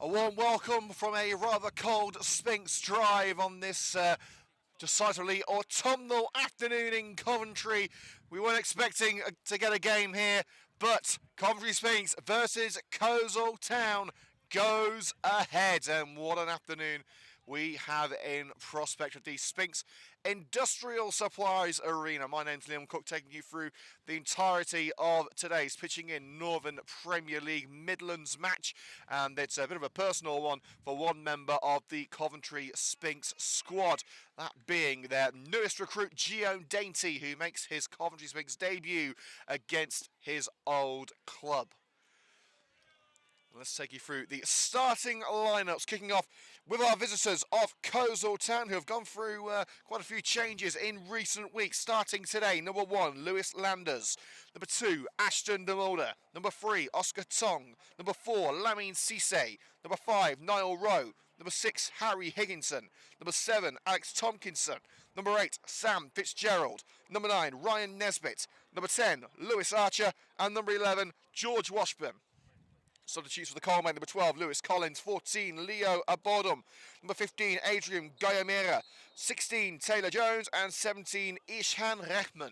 A warm welcome from a rather cold Sphinx drive on this decidedly autumnal afternoon in Coventry. We weren't expecting to get a game here, but Coventry Sphinx versus Coleshill Town goes ahead. And what an afternoon we have in prospect of the Sphinx Industrial Supplies Arena. My name's Liam Cook, taking you through the entirety of today's Pitching In Northern Premier League Midlands match, and it's a bit of a personal one for one member of the Coventry Sphinx squad, that being their newest recruit, Gio Dainty, who makes his Coventry Sphinx debut against his old club. Let's take you through the starting lineups, kicking off with our visitors of Coleshill Town, who have gone through quite a few changes in recent weeks. Starting today, number 1, Lewis Landers. Number 2, Ashton de Mulder. Number 3, Oscar Tong. Number 4, Lamine Cisse. Number 5, Niall Rowe. Number 6, Harry Higginson. Number 7, Alex Tomkinson. Number 8, Sam Fitzgerald. Number 9, Ryan Nesbitt. Number 10, Lewis Archer. And number 11, George Washburn. Substitutes for the Coleman, number 12, Lewis Collins. 14, Leo Abodum. Number 15, Adrian Guyamera. 16, Taylor Jones. And 17, Ishan Rehman.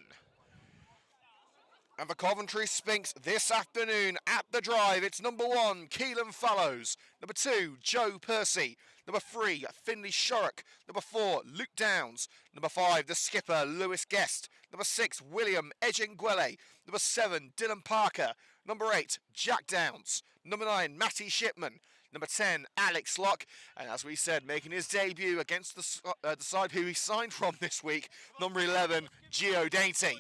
And for Coventry Sphinx this afternoon at the drive, it's number 1, Keelan Fallows. Number 2, Joe Percy. Number 3, Finley Shorrock. Number 4, Luke Downs. Number 5, the skipper, Lewis Guest. Number 6, William Ejinguele. Number 7, Dylan Parker. Number 8, Jack Downs. Number 9, Matty Shipman. Number 10, Alex Locke. And as we said, making his debut against the side who he signed from this week, number 11, Gio Dainty.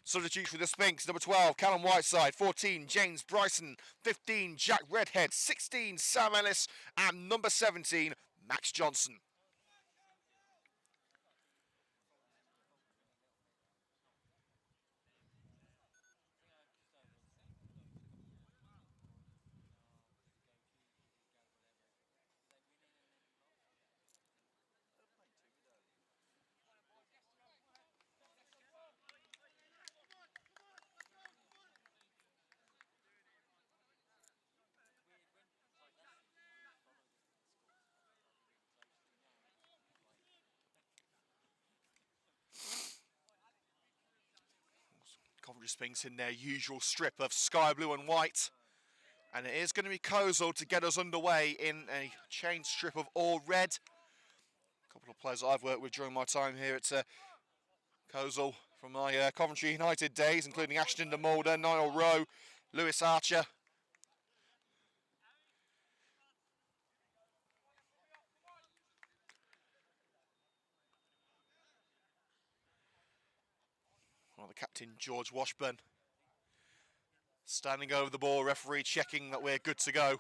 Substitutes for the Sphinx, number 12, Callum Whiteside. 14, James Bryson. 15, Jack Redhead. 16, Sam Ellis. And number 17, Max Johnson. Coventry Sphinx in their usual strip of sky blue and white. And it is going to be Coleshill to get us underway in a chain strip of all red. A couple of players I've worked with during my time here at Coleshill from my Coventry United days, including Ashton de Mulder, Niall Rowe, Lewis Archer. Well, the captain, George Washburn, standing over the ball, referee checking that we're good to go.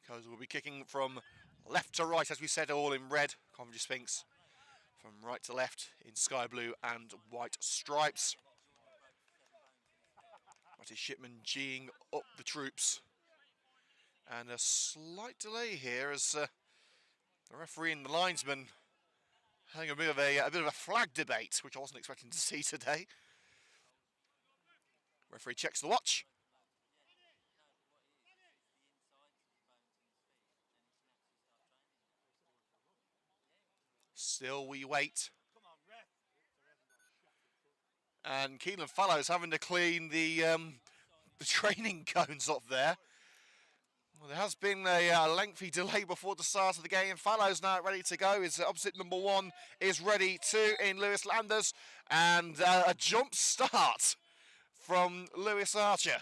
Coleshill will be kicking from left to right, as we said, all in red. Coventry Sphinx from right to left in sky blue and white stripes. Matty Shipman geeing up the troops. And a slight delay here as the referee and the linesman having a bit of a flag debate, which I wasn't expecting to see today. Referee checks the watch. Still we wait. And Keelan Fallows having to clean the training cones up there. Well, there has been a lengthy delay before the start of the game. Fallows now ready to go. His opposite number 1 is ready too in Lewis Landers. And a jump start from Lewis Archer.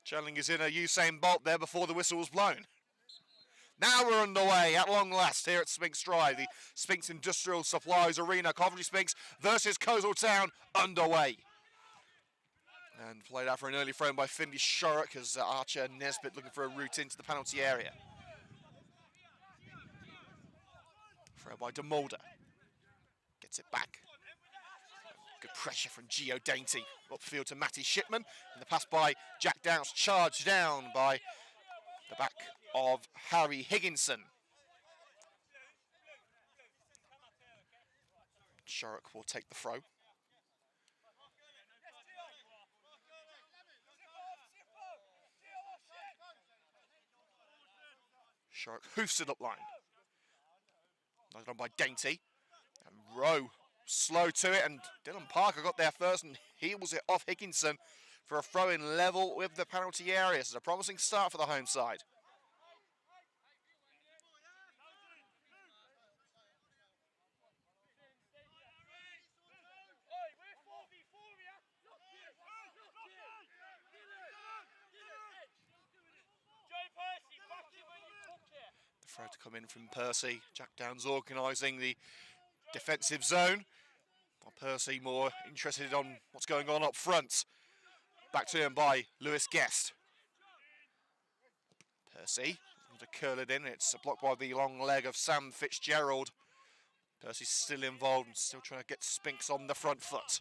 Channeling his inner Usain Bolt there before the whistle was blown. Now we're underway at long last here at Sphinx Drive, the Sphinx Industrial Supplies Arena. Coventry Sphinx versus Coleshill Town underway. And played out for an early frame by Finley Shorrock as Archer and Nesbitt looking for a route into the penalty area. Throw by de Mulder. Gets it back. Good pressure from Gio Dainty. Upfield to Matty Shipman. And the pass by Jack Downs, charged down by the back of Harry Higginson. Shorrock will take the throw. Shark hoofs it up line. Knocked on by Dainty. And Rowe slow to it, and Dylan Parker got there first and heels it off Higginson for a throw-in level with the penalty area. This is a promising start for the home side. The throw to come in from Percy. Jack Downs organising the defensive zone. While Percy more interested on what's going on up front. Back to him by Lewis Guest. Percy to curl it in. It's blocked by the long leg of Sam Fitzgerald. Percy's still involved and still trying to get Sphinx on the front foot.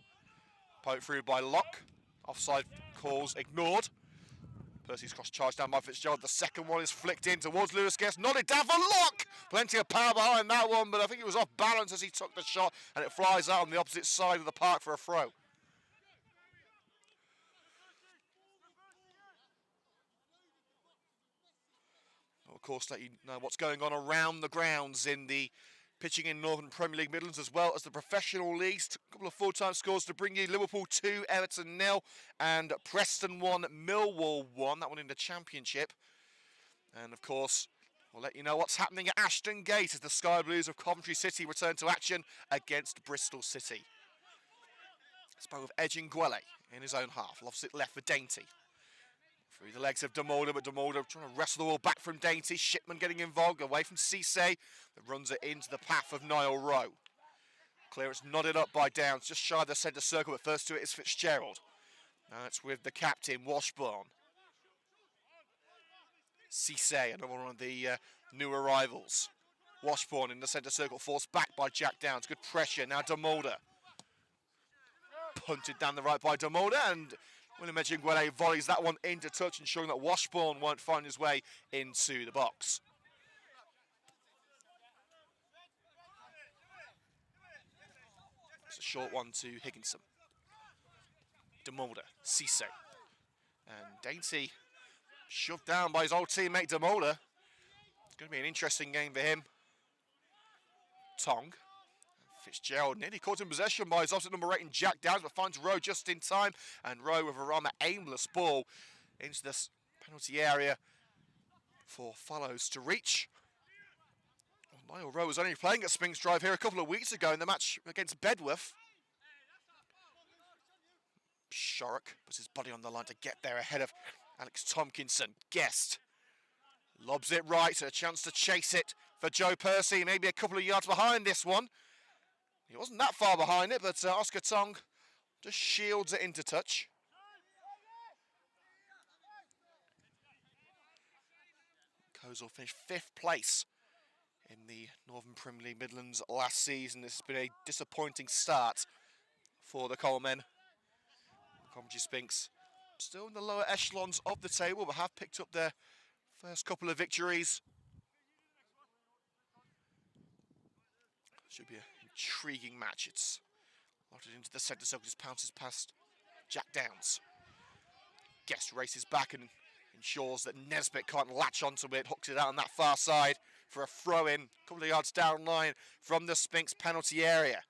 Poked through by Locke. Offside calls ignored. Percy's cross charged down by Fitzgerald. The second one is flicked in towards Lewis Guest. Nodded down for Locke. Plenty of power behind that one, but I think it was off balance as he took the shot, and it flies out on the opposite side of the park for a throw. Well, of course, let you know what's going on around the grounds in the pitching in Northern Premier League Midlands, as well as the professional leagues. A couple of full-time scores to bring you. Liverpool 2, Everton 0, and Preston 1, Millwall 1. That one in the Championship. And of course, we'll let you know what's happening at Ashton Gate as the Sky Blues of Coventry City return to action against Bristol City. Spell with Edging Gwele in his own half. Lofts it left for Dainty. Through the legs of Demolder, but Demolder trying to wrestle the ball back from Dainty. Shipman getting involved, away from Cisse, that runs it into the path of Niall Rowe. Clearance nodded up by Downs, just shy of the centre circle, but first to it is Fitzgerald. Now it's with the captain, Washburn. Cisse, another one of the new arrivals. Washburn in the centre circle, forced back by Jack Downs. Good pressure, now Demolder. Punted down the right by Demolder, and William Edgingwele volleys that one into touch, ensuring that Washburn won't find his way into the box. It's a short one to Higginson. Demolder, Cisse. And Dainty shoved down by his old teammate Demolder. It's going to be an interesting game for him. Tong. Fitzgerald nearly caught in possession by his opposite number 8 in Jack Downs, but finds Rowe just in time, and Rowe with a rather aimless ball into this penalty area for Fallows to reach. Well, Niall Rowe was only playing at Sphinx Drive here a couple of weeks ago in the match against Bedworth. Shorrock puts his body on the line to get there ahead of Alex Tompkinson. Guest lobs it right, a chance to chase it for Joe Percy, maybe a couple of yards behind this one. He wasn't that far behind it, but Oscar Tong just shields it into touch. Coleshill finished 5th place in the Northern Premier League Midlands last season. This has been a disappointing start for the Colemen. Coventry Sphinx still in the lower echelons of the table, but have picked up their first couple of victories. Should be an intriguing match. It's loaded into the centre circle, just pounces past Jack Downs. Guest races back and ensures that Nesbitt can't latch onto it, hooks it out on that far side for a throw-in, a couple of yards down line from the Sphinx penalty area.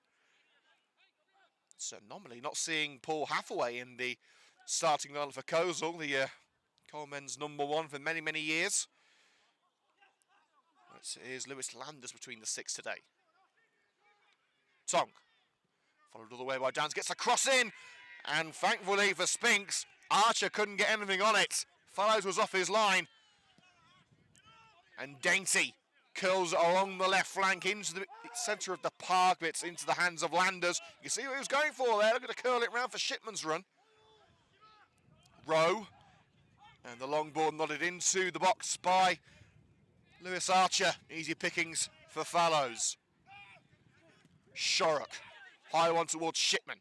It's an anomaly not seeing Paul Hathaway in the starting line for Coleshill, the Colemen's number 1 for many, many years. It is Lewis Landers between the 6 today. Tong, followed all the way by Downs, gets a cross in, and thankfully for Sphinx, Archer couldn't get anything on it. Fallows was off his line, and Dainty curls along the left flank into the centre of the park, but it's into the hands of Landers. You can see what he was going for there, looking to curl it round for Shipman's run. Rowe, and the long ball nodded into the box by Lewis Archer. Easy pickings for Fallows. Shorrock, high one towards Shipman.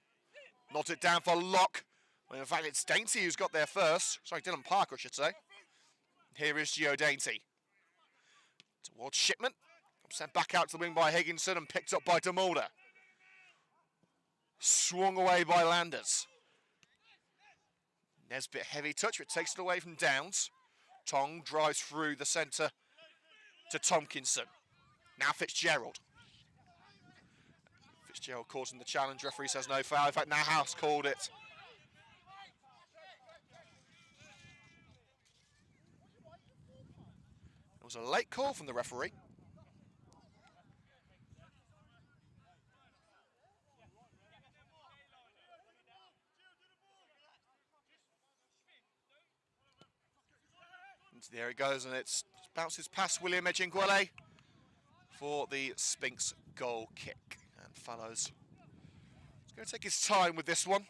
Knot it down for Locke. Well, in fact, it's Dainty who's got there first. Sorry, Dylan Parker, I should say. Here is Gio Dainty. Towards Shipman. Sent back out to the wing by Higginson and picked up by Demolder. Swung away by Landers. Nesbitt heavy touch, but takes it away from Downs. Tong drives through the centre to Tompkinson. Now Fitzgerald. Fitzgerald causing the challenge. Referee says no foul. In fact, now House called it. It was a late call from the referee. And there it goes, and it bounces past William Ejingwele for the Sphinx goal kick. And Fallows is going to take his time with this one.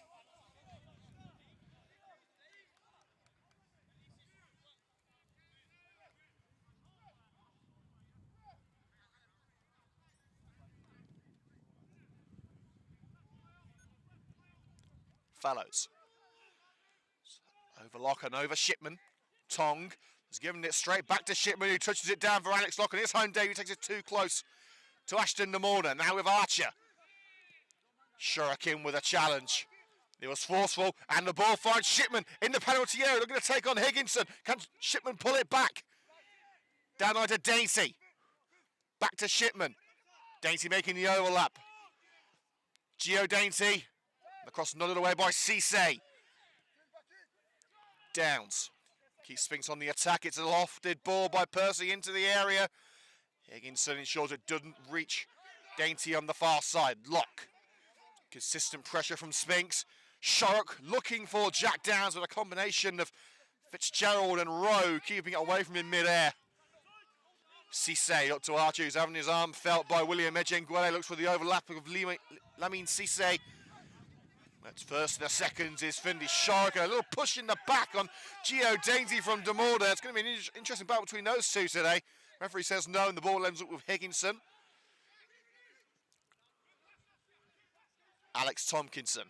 Fallows. Over Lock and over Shipman. Tong has given it straight back to Shipman, who touches it down for Alex Lock, and his home debut takes it too close to Ashton Namorna. Now with Archer. Shuriken with a challenge. It was forceful, and the ball finds Shipman in the penalty area. They're going to take on Higginson. Can Shipman pull it back? Down line to Dainty. Back to Shipman. Dainty making the overlap. Gio Dainty. Across nodded away by Cisse. Downs. Keeps Sphinx on the attack. It's a lofted ball by Percy into the area. Higginson ensures it doesn't reach Dainty on the far side. Lock. Consistent pressure from Sphinx. Shark looking for Jack Downs with a combination of Fitzgerald and Rowe, keeping it away from him mid-air. Cisse up to Archer, who's having his arm felt by William Ejingwele. Looks for the overlap of Lamine Cisse. That's first and the second is Finley Shark. A little push in the back on Gio Dainty from Demorda. It's going to be an interesting battle between those two today. Referee says no, and the ball ends up with Higginson. Alex Tompkinson.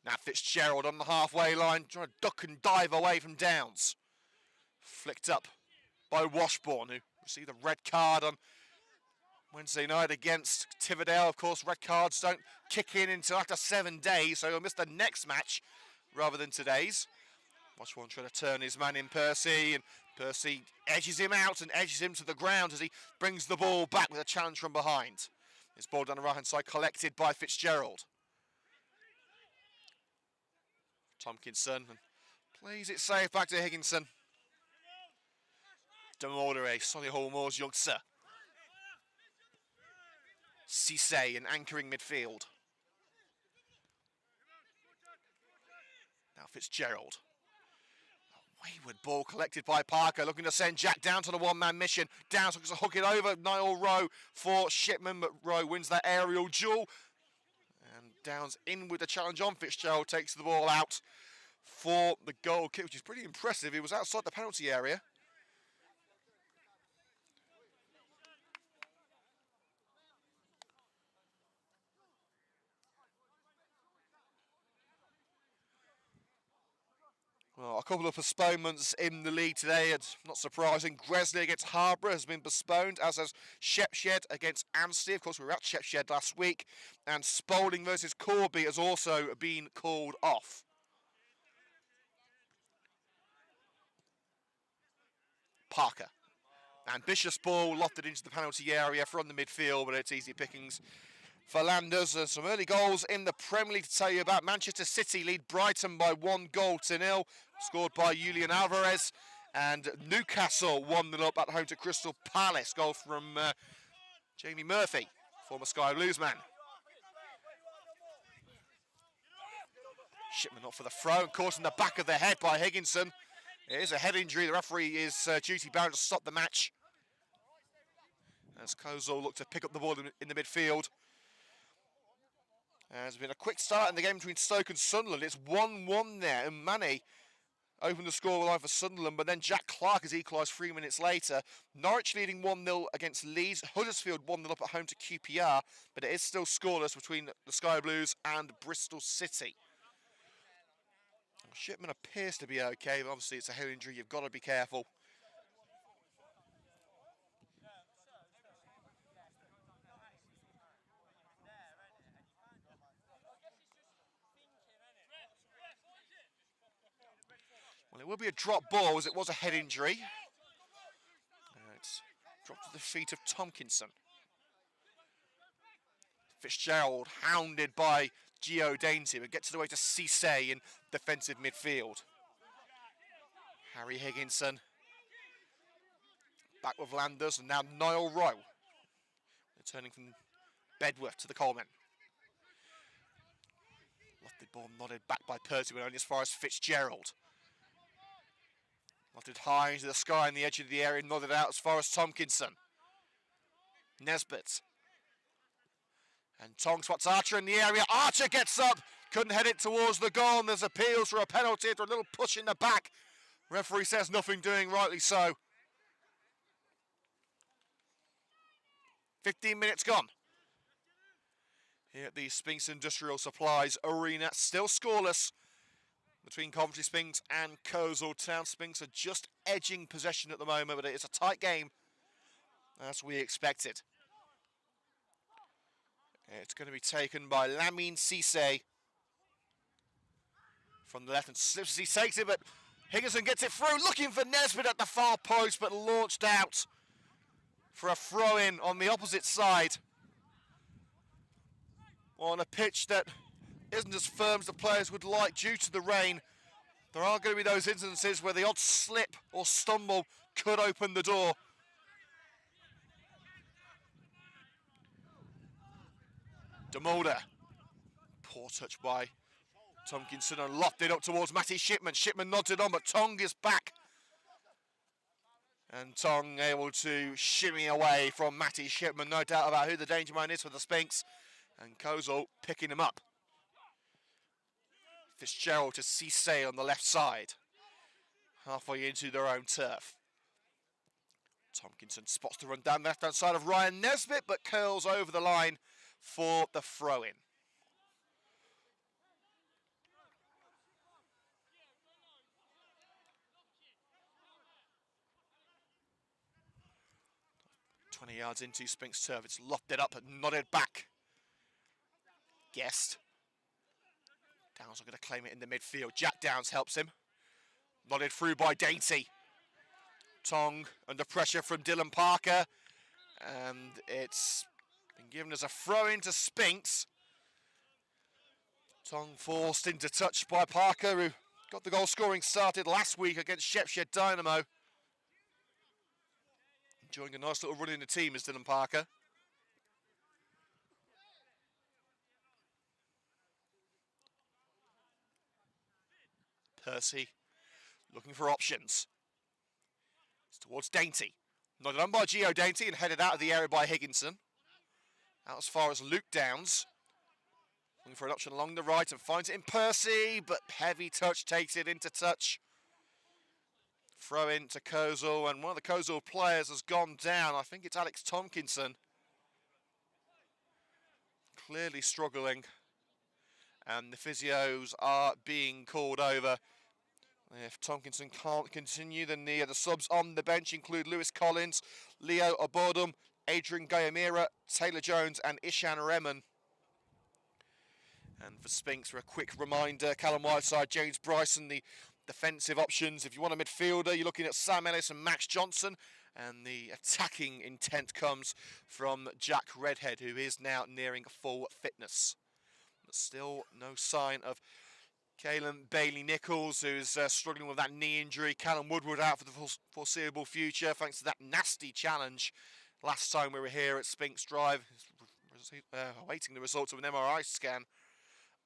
Now Fitzgerald on the halfway line, trying to duck and dive away from Downs. Flicked up by Washbourne, who received a red card on Wednesday night against Tiverdale. Of course, red cards don't kick in until after 7 days, so he'll miss the next match rather than today's. Washbourne trying to turn his man in Percy, and Percy edges him out and edges him to the ground as he brings the ball back with a challenge from behind. His ball down the right-hand side collected by Fitzgerald. Tompkinson plays it safe back to Higginson. Demorder, Solihull Moors youngster. Cisse, an anchoring midfield. Now Fitzgerald. A wayward ball collected by Parker, looking to send Jack down to the one-man mission. Downs looks to hook it over Niall Rowe for Shipman, but Rowe wins that aerial duel. And Downs in with the challenge on. Fitzgerald takes the ball out for the goal kick, which is pretty impressive. He was outside the penalty area. Well, a couple of postponements in the league today, and not surprising. Gresley against Harborough has been postponed, as has Shepshed against Anstey. Of course, we were at Shepshed last week. And Spalding versus Corby has also been called off. Parker. Ambitious ball lofted into the penalty area from the midfield, but it's easy pickings for Landers. There's some early goals in the Premier League to tell you about. Manchester City lead Brighton by 1-0, scored by Julian Alvarez. And Newcastle 1-0 up at home to Crystal Palace. Goal from Jamie Murphy, former Sky Blues man. Shipman up for the throw, and caught in the back of the head by Higginson. It is a head injury. The referee is duty bound to stop the match, as Kozol looked to pick up the ball in the midfield. There's been a quick start in the game between Stoke and Sunderland. It's 1-1 there, and Manny opened the scoreline for Sunderland, but then Jack Clark has equalised 3 minutes later. Norwich leading 1-0 against Leeds. Huddersfield 1-0 up at home to QPR, but it is still scoreless between the Sky Blues and Bristol City. Shipman appears to be okay, but obviously it's a head injury. You've got to be careful. Well, it will be a drop ball, as it was a head injury. It's the feet of Tompkinson. Fitzgerald hounded by Gio Dainty, but gets it away to Cisse in defensive midfield. Harry Higginson back with Landers, and now Niall Rowe returning from Bedworth to the Coleman. Lofted ball nodded back by Percy, but only as far as Fitzgerald. Lofted high into the sky in the edge of the area, nodded out as far as Tompkinson. Nesbitt. And Tong spots Archer in the area. Archer gets up, couldn't head it towards the goal, and there's appeals for a penalty after a little push in the back. Referee says nothing doing, rightly so. 15 minutes gone. Here at the Sphinx Industrial Supplies Arena, still scoreless between Coventry Sphinx and Coleshill Town. Sphinx are just edging possession at the moment, but it's a tight game, as we expected. It's going to be taken by Lamine Cisse from the left, and slips as he takes it, but Higginson gets it through, looking for Nesbitt at the far post, but launched out for a throw-in on the opposite side. On a pitch that isn't as firm as the players would like due to the rain. There are going to be those instances where the odd slip or stumble could open the door. DeMulder. Poor touch by Tompkinson and lofted up towards Matty Shipman. Shipman nods it on, but Tong is back. And Tong able to shimmy away from Matty Shipman. No doubt about who the danger man is for the Sphinx. And Coleshill picking him up. Fitzgerald to Cisse on the left side. Halfway into their own turf. Tompkinson spots the run down the left-hand side of Ryan Nesbitt, but curls over the line for the throw-in. "20 yards into Sphinx turf, it's lofted up and nodded back. Guest. Downs are going to claim it in the midfield. Jack Downs helps him. Nodded through by Dainty. Tong under pressure from Dylan Parker. And it's been given as a throw-in to Sphinx. Tong forced into touch by Parker, who got the goal scoring started last week against Shepshed Dynamo. Enjoying a nice little run in the team is Dylan Parker. Percy looking for options. It's towards Dainty. Nodded on by Gio Dainty and headed out of the area by Higginson. Out as far as Luke Downs. Looking for an option along the right and finds it in Percy, but heavy touch takes it into touch. Throw in to Coleshill, and one of the Coleshill players has gone down. I think it's Alex Tompkinson. Clearly struggling. And the physios are being called over. If Tompkinson can't continue, then the subs on the bench include Lewis Collins, Leo Obodum, Adrian Gayamira, Taylor Jones and Ishan Reman. And for Sphinx, for a quick reminder, Callum Whiteside, James Bryson, the defensive options. If you want a midfielder, you're looking at Sam Ellis and Max Johnson. And the attacking intent comes from Jack Redhead, who is now nearing full fitness. But still no sign of Caelan Bailey-Nichols, who's struggling with that knee injury. Callum Woodward out for the foreseeable future, thanks to that nasty challenge last time we were here at Sphinx Drive. Awaiting the results of an MRI scan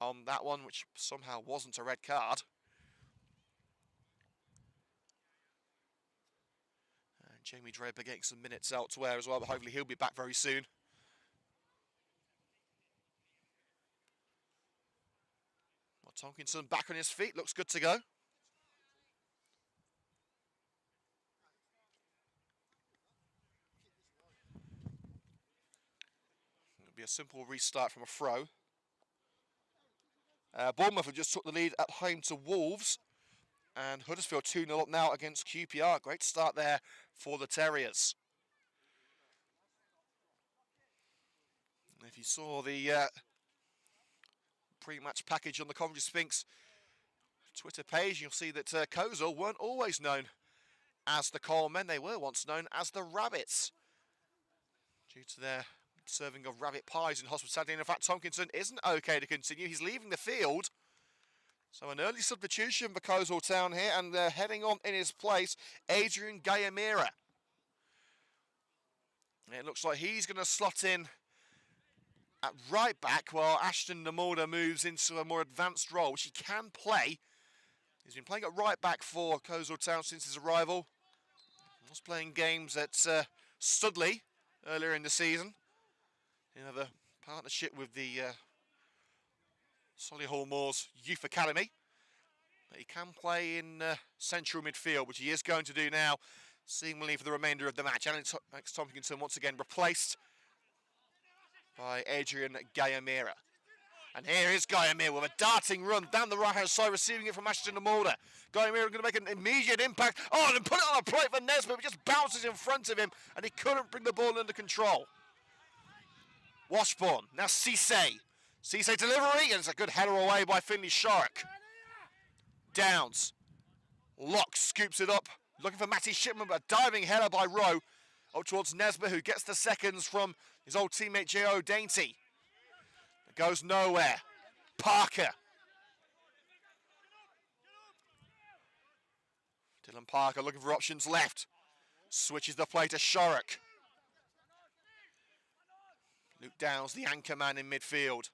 on that one, which somehow wasn't a red card. And Jamie Draper getting some minutes elsewhere as well, but hopefully he'll be back very soon. Tompkinson back on his feet, looks good to go. It'll be a simple restart from a throw. Bournemouth have just took the lead at home to Wolves, and Huddersfield 2-0 up now against QPR. Great start there for the Terriers. And if you saw the pre-match package on the Coventry Sphinx Twitter page, you'll see that Coleshill weren't always known as the Colemen. They were once known as the Rabbits. due to their serving of rabbit pies in hospitality. And in fact, Tompkinson isn't okay to continue. He's leaving the field. So an early substitution for Coleshill Town here, and they're heading on in his place, Adrian Gayamira. It looks like he's going to slot in at right back while Ashton Namorda moves into a more advanced role, which he can play. He's been playing at right back for Coleshill Town since his arrival. He was playing games at Studley earlier in the season. You know, the partnership with the Solihull Moors Youth Academy. But he can play in central midfield, which he is going to do now, seemingly for the remainder of the match. Alex Tompkinson once again replaced by Adrian Gayamira. And here is Gayamira with a darting run down the right-hand side, receiving it from Ashton Namorda. Gayamira going to make an immediate impact. Oh, and put it on a plate for Nesbitt, but just bounces in front of him, and he couldn't bring the ball under control. Washbourne, now Cisse. Cisse delivery, and it's a good header away by Finley Sharrock. Downs. Locke scoops it up, looking for Matty Shipman, but a diving header by Rowe up towards Nesbitt, who gets the seconds from his old teammate J.O. Dainty. It goes nowhere. Parker. Dylan Parker looking for options left. Switches the play to Sharrock. Luke Downs, the anchor man in midfield.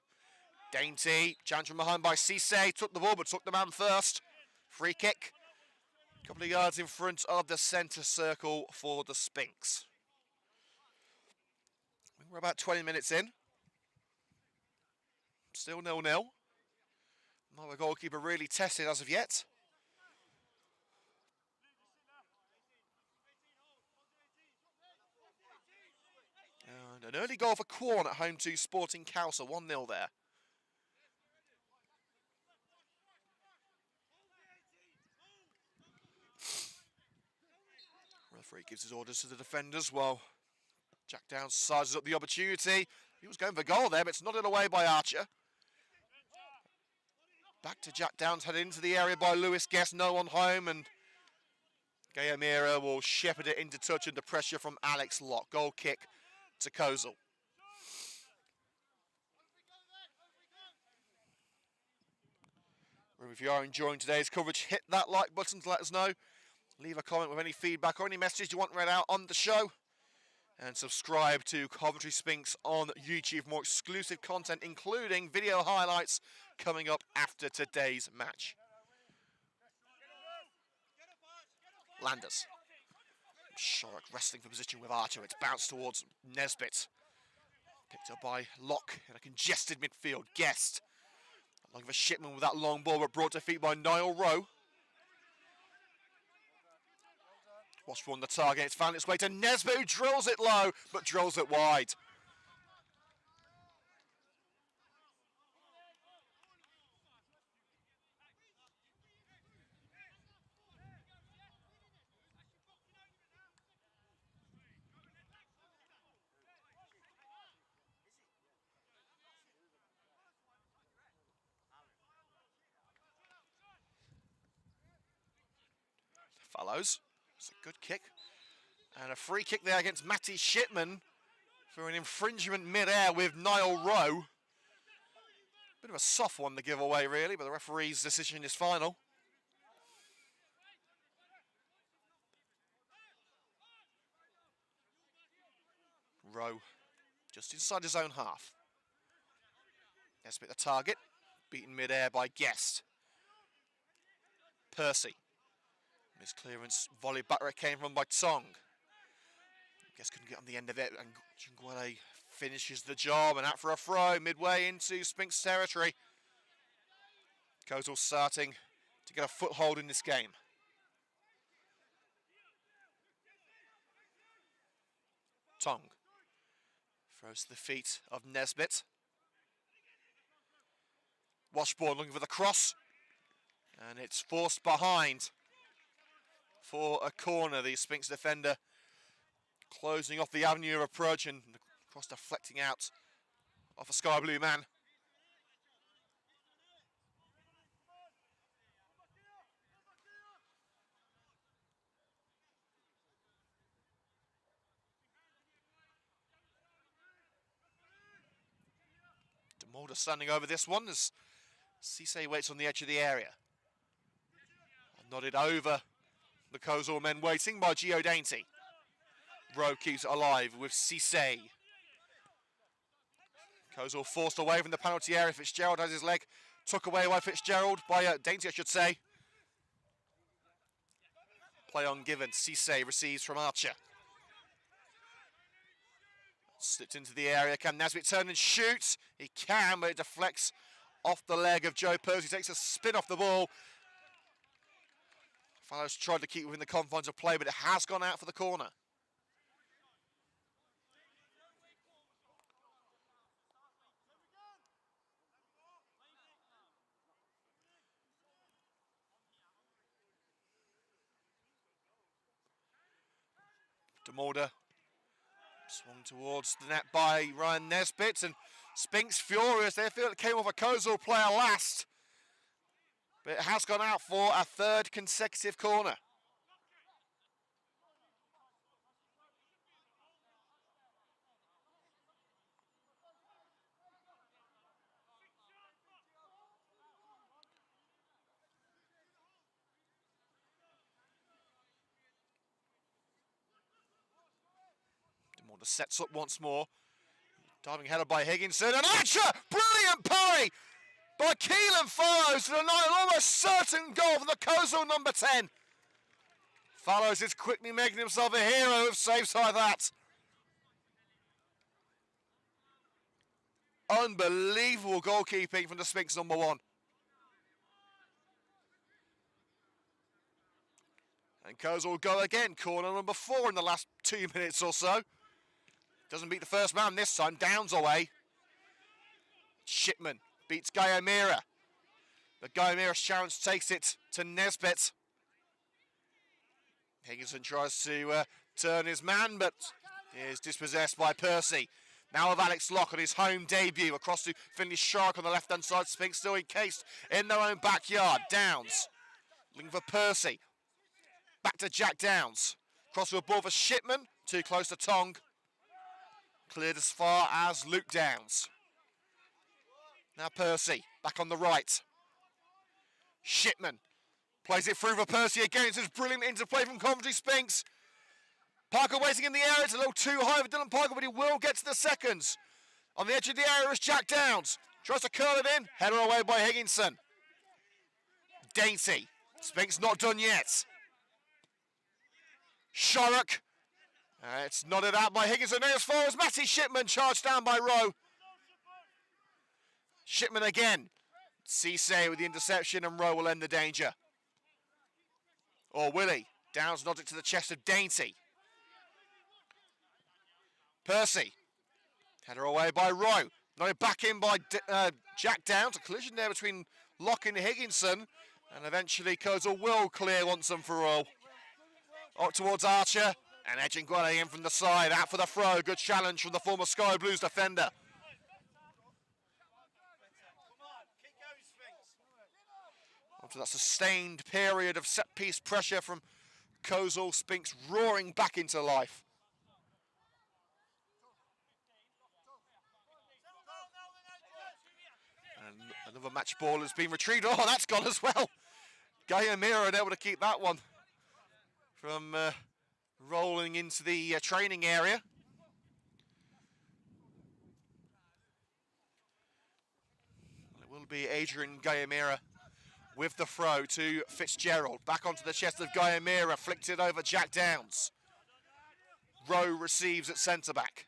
Dainty, challenged from behind by Cisse, took the ball but took the man first. Free kick. A couple of yards in front of the centre circle for the Sphinx. We're about 20 minutes in. Still 0-0. Not a goalkeeper really tested as of yet. And an early goal for Quorn at home to Sporting Cowsall, 1-0 there. Referee gives his orders to the defenders while Jack Downs sizes up the opportunity. He was going for goal there, but it's nodded away by Archer. Back to Jack Downs, headed into the area by Lewis Guest, no one home, and Gayamira will shepherd it into touch under pressure from Alex Locke. Goal kick to Coleshill. If you are enjoying today's coverage, hit that like button to let us know. Leave a comment with any feedback or any message you want read out on the show. And subscribe to Coventry Sphinx on YouTube for more exclusive content, including video highlights coming up after today's match. Landers. Sharrock wrestling for position with Archer. It's bounced towards Nesbitt. Picked up by Locke in a congested midfield. Guest. Looking for Shipman with that long ball, but brought to feet by Niall Rowe. Washbourne the target. It's found its way to Nesbitt, who drills it low, but drills it wide. Follows. It's a good kick. And a free kick there against Matty Shipman for an infringement mid-air with Niall Rowe. Bit of a soft one to give away, really, but the referee's decision is final. Rowe just inside his own half. Nesbitt the target. Beaten mid-air by Guest. Percy. His clearance volley back where it came from by Tong. Guess couldn't get on the end of it, and Chungwale finishes the job, and out for a throw midway into Sphinx territory. Coleshill starting to get a foothold in this game. Tong throws to the feet of Nesbitt. Washbourne looking for the cross, and it's forced behind for a corner. The Sphinx defender closing off the avenue of approach, and the cross deflecting out off a sky blue man. Mulder standing over this one as Cisse waits on the edge of the area. Nodded over the Coleshill men waiting by Gio Dainty. Rowe keeps it alive with Cisse. Coleshill forced away from the penalty area. Fitzgerald has his leg took away by Dainty, I should say. Play on given. Cisse receives from Archer. Slipped into the area. Can Nesbitt turn and shoot? He can, but it deflects off the leg of Joe Percy. Takes a spin off the ball. Fallows tried to keep within the confines of play, but it has gone out for the corner. De Mulder swung towards the net by Ryan Nesbitt, and Sphinx furious. They feel it came off a Coleshill player last, but it has gone out for a third consecutive corner. De Mulder sets up once more. Diving header by Higginson, and Archer! Brilliant parry by Keelan Fallows to deny an almost certain goal for the Coleshill number 10. Fallows is quickly making himself a hero of saves like that. Unbelievable goalkeeping from the Sphinx number 1. And Coleshill will go again, corner number 4 in the last 2 minutes or so. Doesn't beat the first man this time, Downs away. Shipman beats Guy O'Meara. But Guy O'Meara's challenge takes it to Nesbitt. Higginson tries to turn his man, but is dispossessed by Percy. Now of Alex Locke on his home debut, across to Finley Shark on the left-hand side. Sphinx still encased in their own backyard. Downs looking for Percy. Back to Jack Downs. Cross to a ball for Shipman, too close to Tong. Cleared as far as Luke Downs. Now Percy, back on the right. Shipman plays it through for Percy again. It's a brilliant interplay from Coventry Sphinx. Parker waiting in the area. It's a little too high for Dylan Parker, but he will get to the seconds. On the edge of the area is Jack Downs. Tries to curl it in. Header away by Higginson. Dainty. Sphinx not done yet. Sharrock. It's nodded out by Higginson. As far as Matty Shipman, charged down by Rowe. Shipman again. Cisse with the interception, and Rowe will end the danger. Or will he? Downs nods it to the chest of Dainty. Percy. Header away by Rowe. Nodded back in by Jack Downs. A collision there between Locke and Higginson. And eventually Coleshill will clear once and for all. Up towards Archer. And edging Guale in from the side, out for the throw. Good challenge from the former Sky Blues defender. After that sustained period of set-piece pressure from Coleshill, Sphinx roaring back into life. And another match ball has been retrieved. Oh, that's gone as well. Guy O'Meara able to keep that one from rolling into the training area. It will be Adrian Guy O'Meara with the throw to Fitzgerald. Back onto the chest of Guy O'Meara, flicked it over Jack Downs. Rowe receives at centre-back.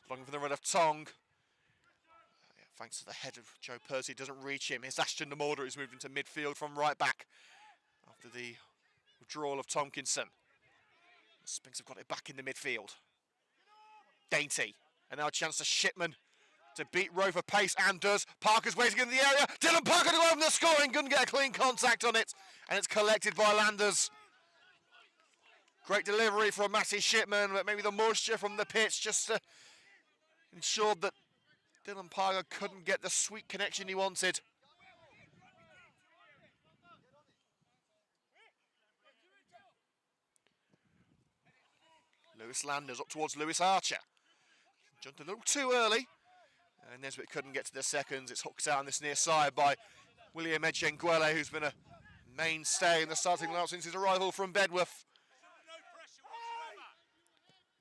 Looking for the run of Tong. Thanks to the head of Joe Percy, doesn't reach him. It's Ashton De Mulder who's moved into midfield from right back after the withdrawal of Tompkinson. The Sphinx have got it back in the midfield. Dainty, and now a chance to Shipman to beat Rowe for pace, and does. Parker's waiting in the area. Dylan Parker to open the scoring, couldn't get a clean contact on it, and it's collected by Landers. Great delivery from Matty Shipman, but maybe the moisture from the pitch just ensured that Dylan Parker couldn't get the sweet connection he wanted. Lewis Landers up towards Lewis Archer. Jumped a little too early. And Nesbitt couldn't get to the seconds. It's hooked out on this near side by William Edgenguele, who's been a mainstay in the starting lineup since his arrival from Bedworth.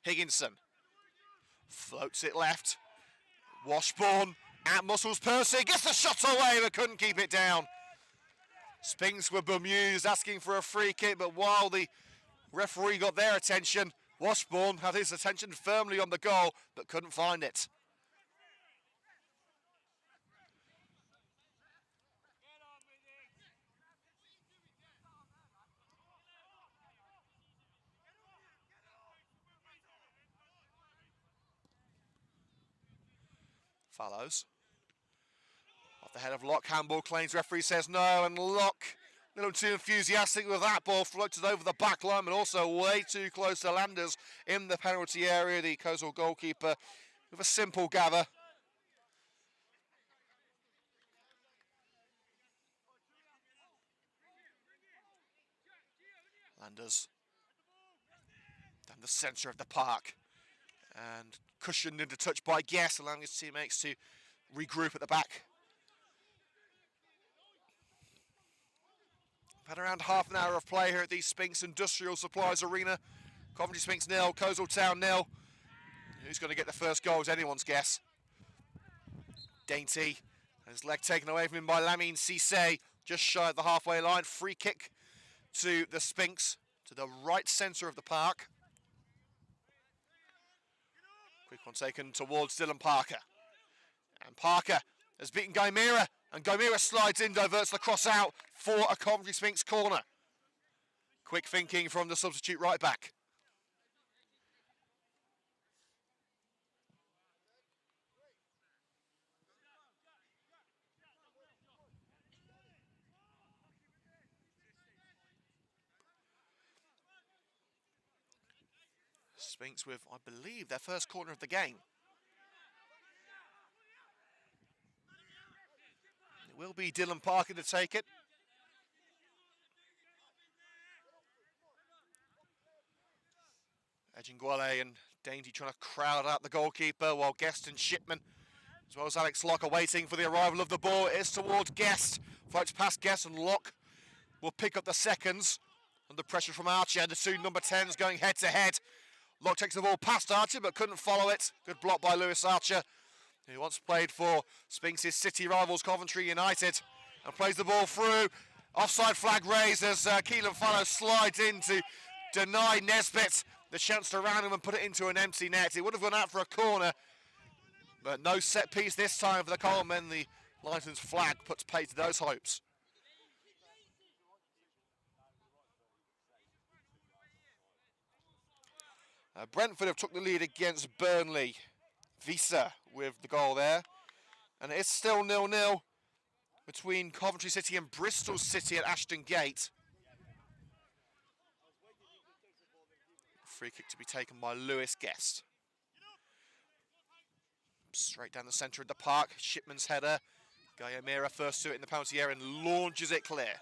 Higginson floats it left. Washbourne at Muscles Percy gets the shot away but couldn't keep it down. Sphinx were bemused, asking for a free kick, but while the referee got their attention, Washbourne had his attention firmly on the goal but couldn't find it. Follows. Off the head of Locke, handball claims, referee says no, and Locke, a little too enthusiastic with that ball, floated over the back line, but also way too close to Landers in the penalty area. The Coleshill goalkeeper with a simple gather. Landers down the centre of the park and cushioned into touch by Guest, allowing his teammates to regroup at the back. We've had around half an hour of play here at the Sphinx Industrial Supplies Arena. Coventry Sphinx 0, Coleshill Town 0. Who's going to get the first goal is anyone's guess. Dainty, his leg taken away from him by Lamine Cisse, just shy of the halfway line. Free kick to the Sphinx, to the right centre of the park. Quick one taken towards Dylan Parker. And Parker has beaten Gaimira, and Gaimira slides in, diverts the cross out for a Coventry Sphinx corner. Quick thinking from the substitute right back. Sphinx with, I believe, their first corner of the game. It will be Dylan Parker to take it. Edgenguele and Dainty trying to crowd out the goalkeeper, while Guest and Shipman, as well as Alex Locke, are waiting for the arrival of the ball. It is towards Guest. Floats past Guest, and Locke will pick up the seconds under pressure from Archer. The two number 10s going head to head. Locke takes the ball past Archer but couldn't follow it. Good block by Lewis Archer, who once played for Sphinx's city rivals Coventry United, and plays the ball through. Offside flag raised as Keelan Fallow slides in to deny Nesbitt the chance to round him and put it into an empty net. It would have gone out for a corner, but no set piece this time for the Colemen. The linesman's flag puts paid to those hopes. Brentford have took the lead against Burnley. Visa with the goal there. And it's still 0-0 between Coventry City and Bristol City at Ashton Gate. Free kick to be taken by Lewis Guest. Straight down the centre of the park. Shipman's header. Gaimira first to it in the penalty area and launches it clear.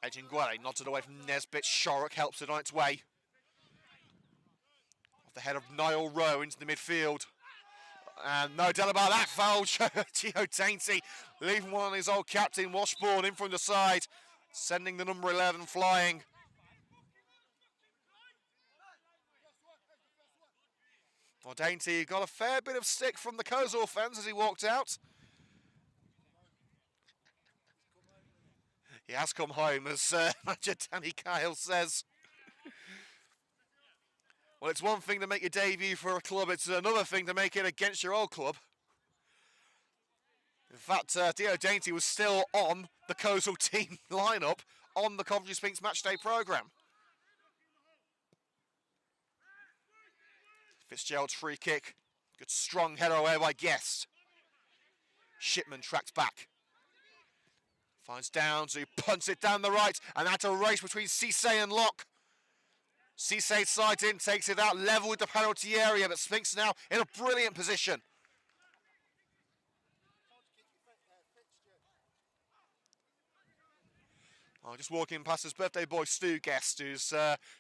Edgenguele nodded away from Nesbitt. Shorrock helps it on its way. The head of Niall Rowe into the midfield. And no doubt about that foul. Gio Dainty leaving one on his old captain, Washbourne, in from the side, sending the number 11 flying. Well, Dainty got a fair bit of stick from the Coleshill fans as he walked out. He has come home, as manager Danny Kyle says. Well, it's one thing to make your debut for a club, it's another thing to make it against your old club. In fact, Dio Dainty was still on the Coleshill team lineup on the Coventry Sphinx matchday programme. Fitzgerald's free kick. Good strong header away by Guest. Shipman tracked back. Finds Downs, who punts it down the right, and that's a race between Cisse and Locke. Cisse slides in, takes it out, level with the penalty area, but Sphinx now in a brilliant position. Oh, just walking past his birthday boy Stu Guest, who's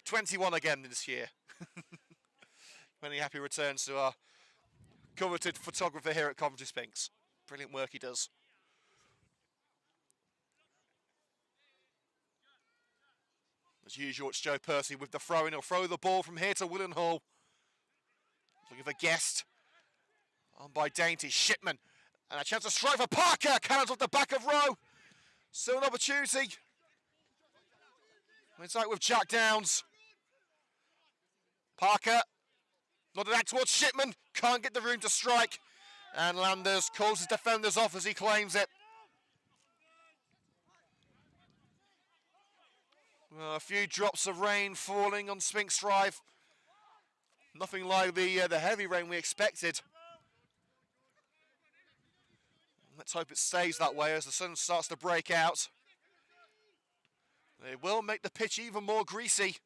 21 again this year. Many happy returns to our coveted photographer here at Coventry Sphinx. Brilliant work he does. As usual, it's Joe Percy with the throw-in. He'll throw the ball from here to Willenhall. Looking for Guest. On by Dainty. Shipman. And a chance to strike for Parker. Cannons off the back of Rowe. Still an opportunity. Inside with Jack Downs. Parker. Nodded out towards Shipman. Can't get the room to strike. And Landers calls his defenders off as he claims it. Well, a few drops of rain falling on Sphinx Drive. Nothing like the heavy rain we expected. Let's hope it stays that way as the sun starts to break out. It will make the pitch even more greasy.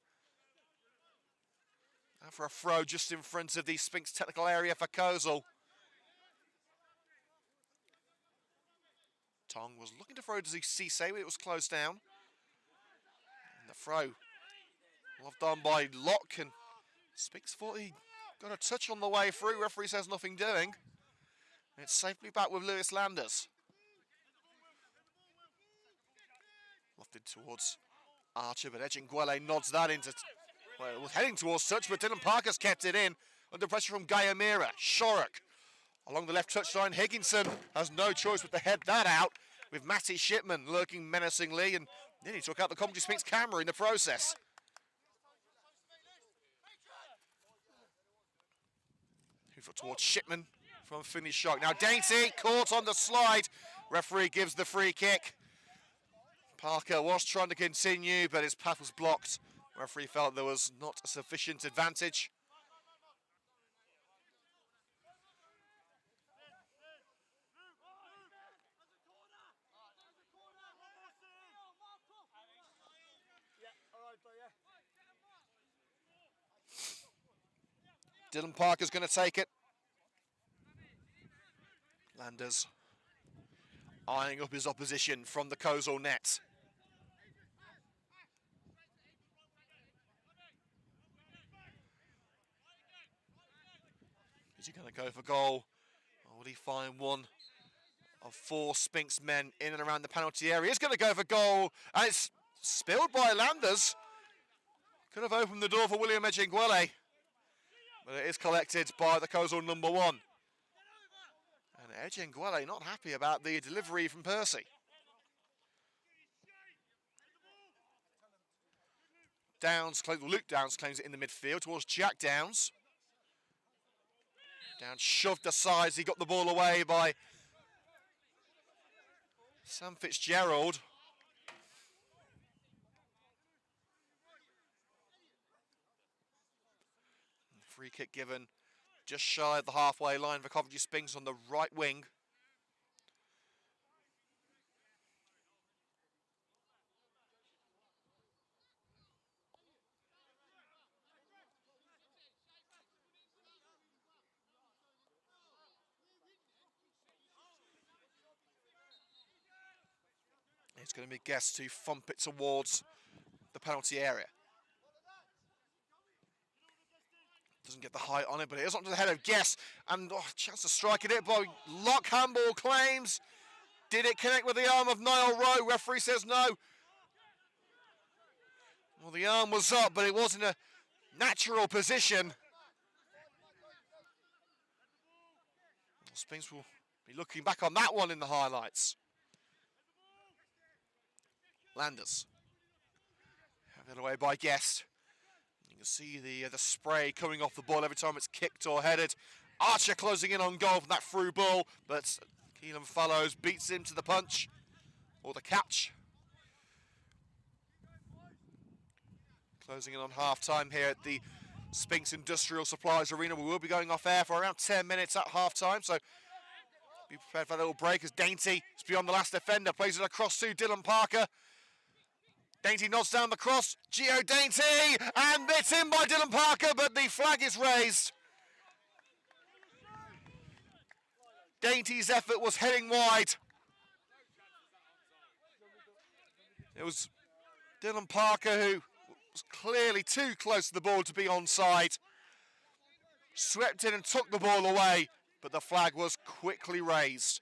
And for a throw just in front of the Sphinx technical area for Coleshill. Tong was looking to throw to Cisse, but it was closed down. And the throw, well done by Locke, and Sphinx thought he got a touch on the way through. Referee says nothing doing. And it's safely back with Lewis Landers. Lofted towards Archer, but Edgingwele nods that into... Well, it was heading towards touch, but Dylan Parker's kept it in. Under pressure from Guyamira. Shorrock along the left touchline. Higginson has no choice but to head that out, with Matty Shipman lurking menacingly, and then he took out the Coventry Sphinx camera in the process. Hoover towards Shipman from Finney's shot. Now Dainty caught on the slide. Referee gives the free kick. Parker was trying to continue, but his path was blocked. Referee felt there was not a sufficient advantage. Dylan Parker's going to take it. Landers eyeing up his opposition from the Coleshill net. Is he going to go for goal? Or will he find one of four Sphinx men in and around the penalty area? He's going to go for goal, and it's spilled by Landers. Could have opened the door for William Edgingwele, but it is collected by the Coleshill number one. And Edgingwele not happy about the delivery from Percy. Luke Downs claims it in the midfield towards Jack Downs. Downs shoved aside as he got the ball away by Sam Fitzgerald. Free kick given just shy of the halfway line for Coventry Sphinx on the right wing. It's going to be Guest to thump it towards the penalty area. Doesn't get the height on it, but it is onto the head of Guest. And chance to strike at it by Locke. Handball claims. Did it connect with the arm of Niall Rowe? Referee says no. Well, the arm was up, but it was in a natural position. Well, Sphinx will be looking back on that one in the highlights. Landers. Have it away by Guest. You can see the spray coming off the ball every time it's kicked or headed. Archer closing in on goal from that through ball, but Keelan Fallows beats him to the punch, or the catch. Closing in on half-time here at the Sphinx Industrial Supplies Arena. We will be going off air for around 10 minutes at half-time, so be prepared for a little break as Dainty is beyond the last defender, plays it across to Dylan Parker. Dainty nods down the cross, Gio Dainty, and it's in by Dylan Parker, but the flag is raised. Dainty's effort was heading wide. It was Dylan Parker who was clearly too close to the ball to be onside. Swept in and took the ball away. but the flag was quickly raised.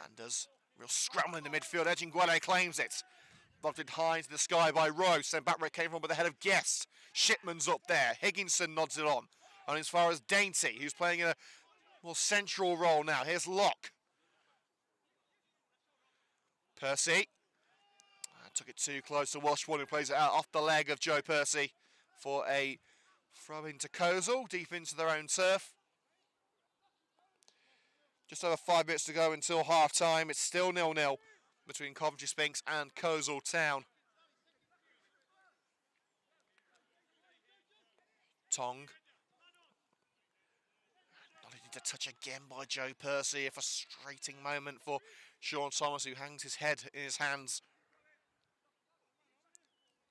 Landers, real scramble in the midfield, edging Guele claims it. Lofted high into the sky by Rowe, sent back where it came from with the head of Guest. Shipman's up there, Higginson nods it on. And as far as Dainty, who's playing a more central role now. Here's Locke. Percy. Took it too close to Washbourne, who plays it out off the leg of Joe Percy for a throw into Coleshill, deep into their own turf. Just over 5 minutes to go until half-time. It's still 0-0 between Coventry Sphinx and Coleshill Town. Tong. Not needed to touch again by Joe Percy. A frustrating moment for Sean Thomas, who hangs his head in his hands.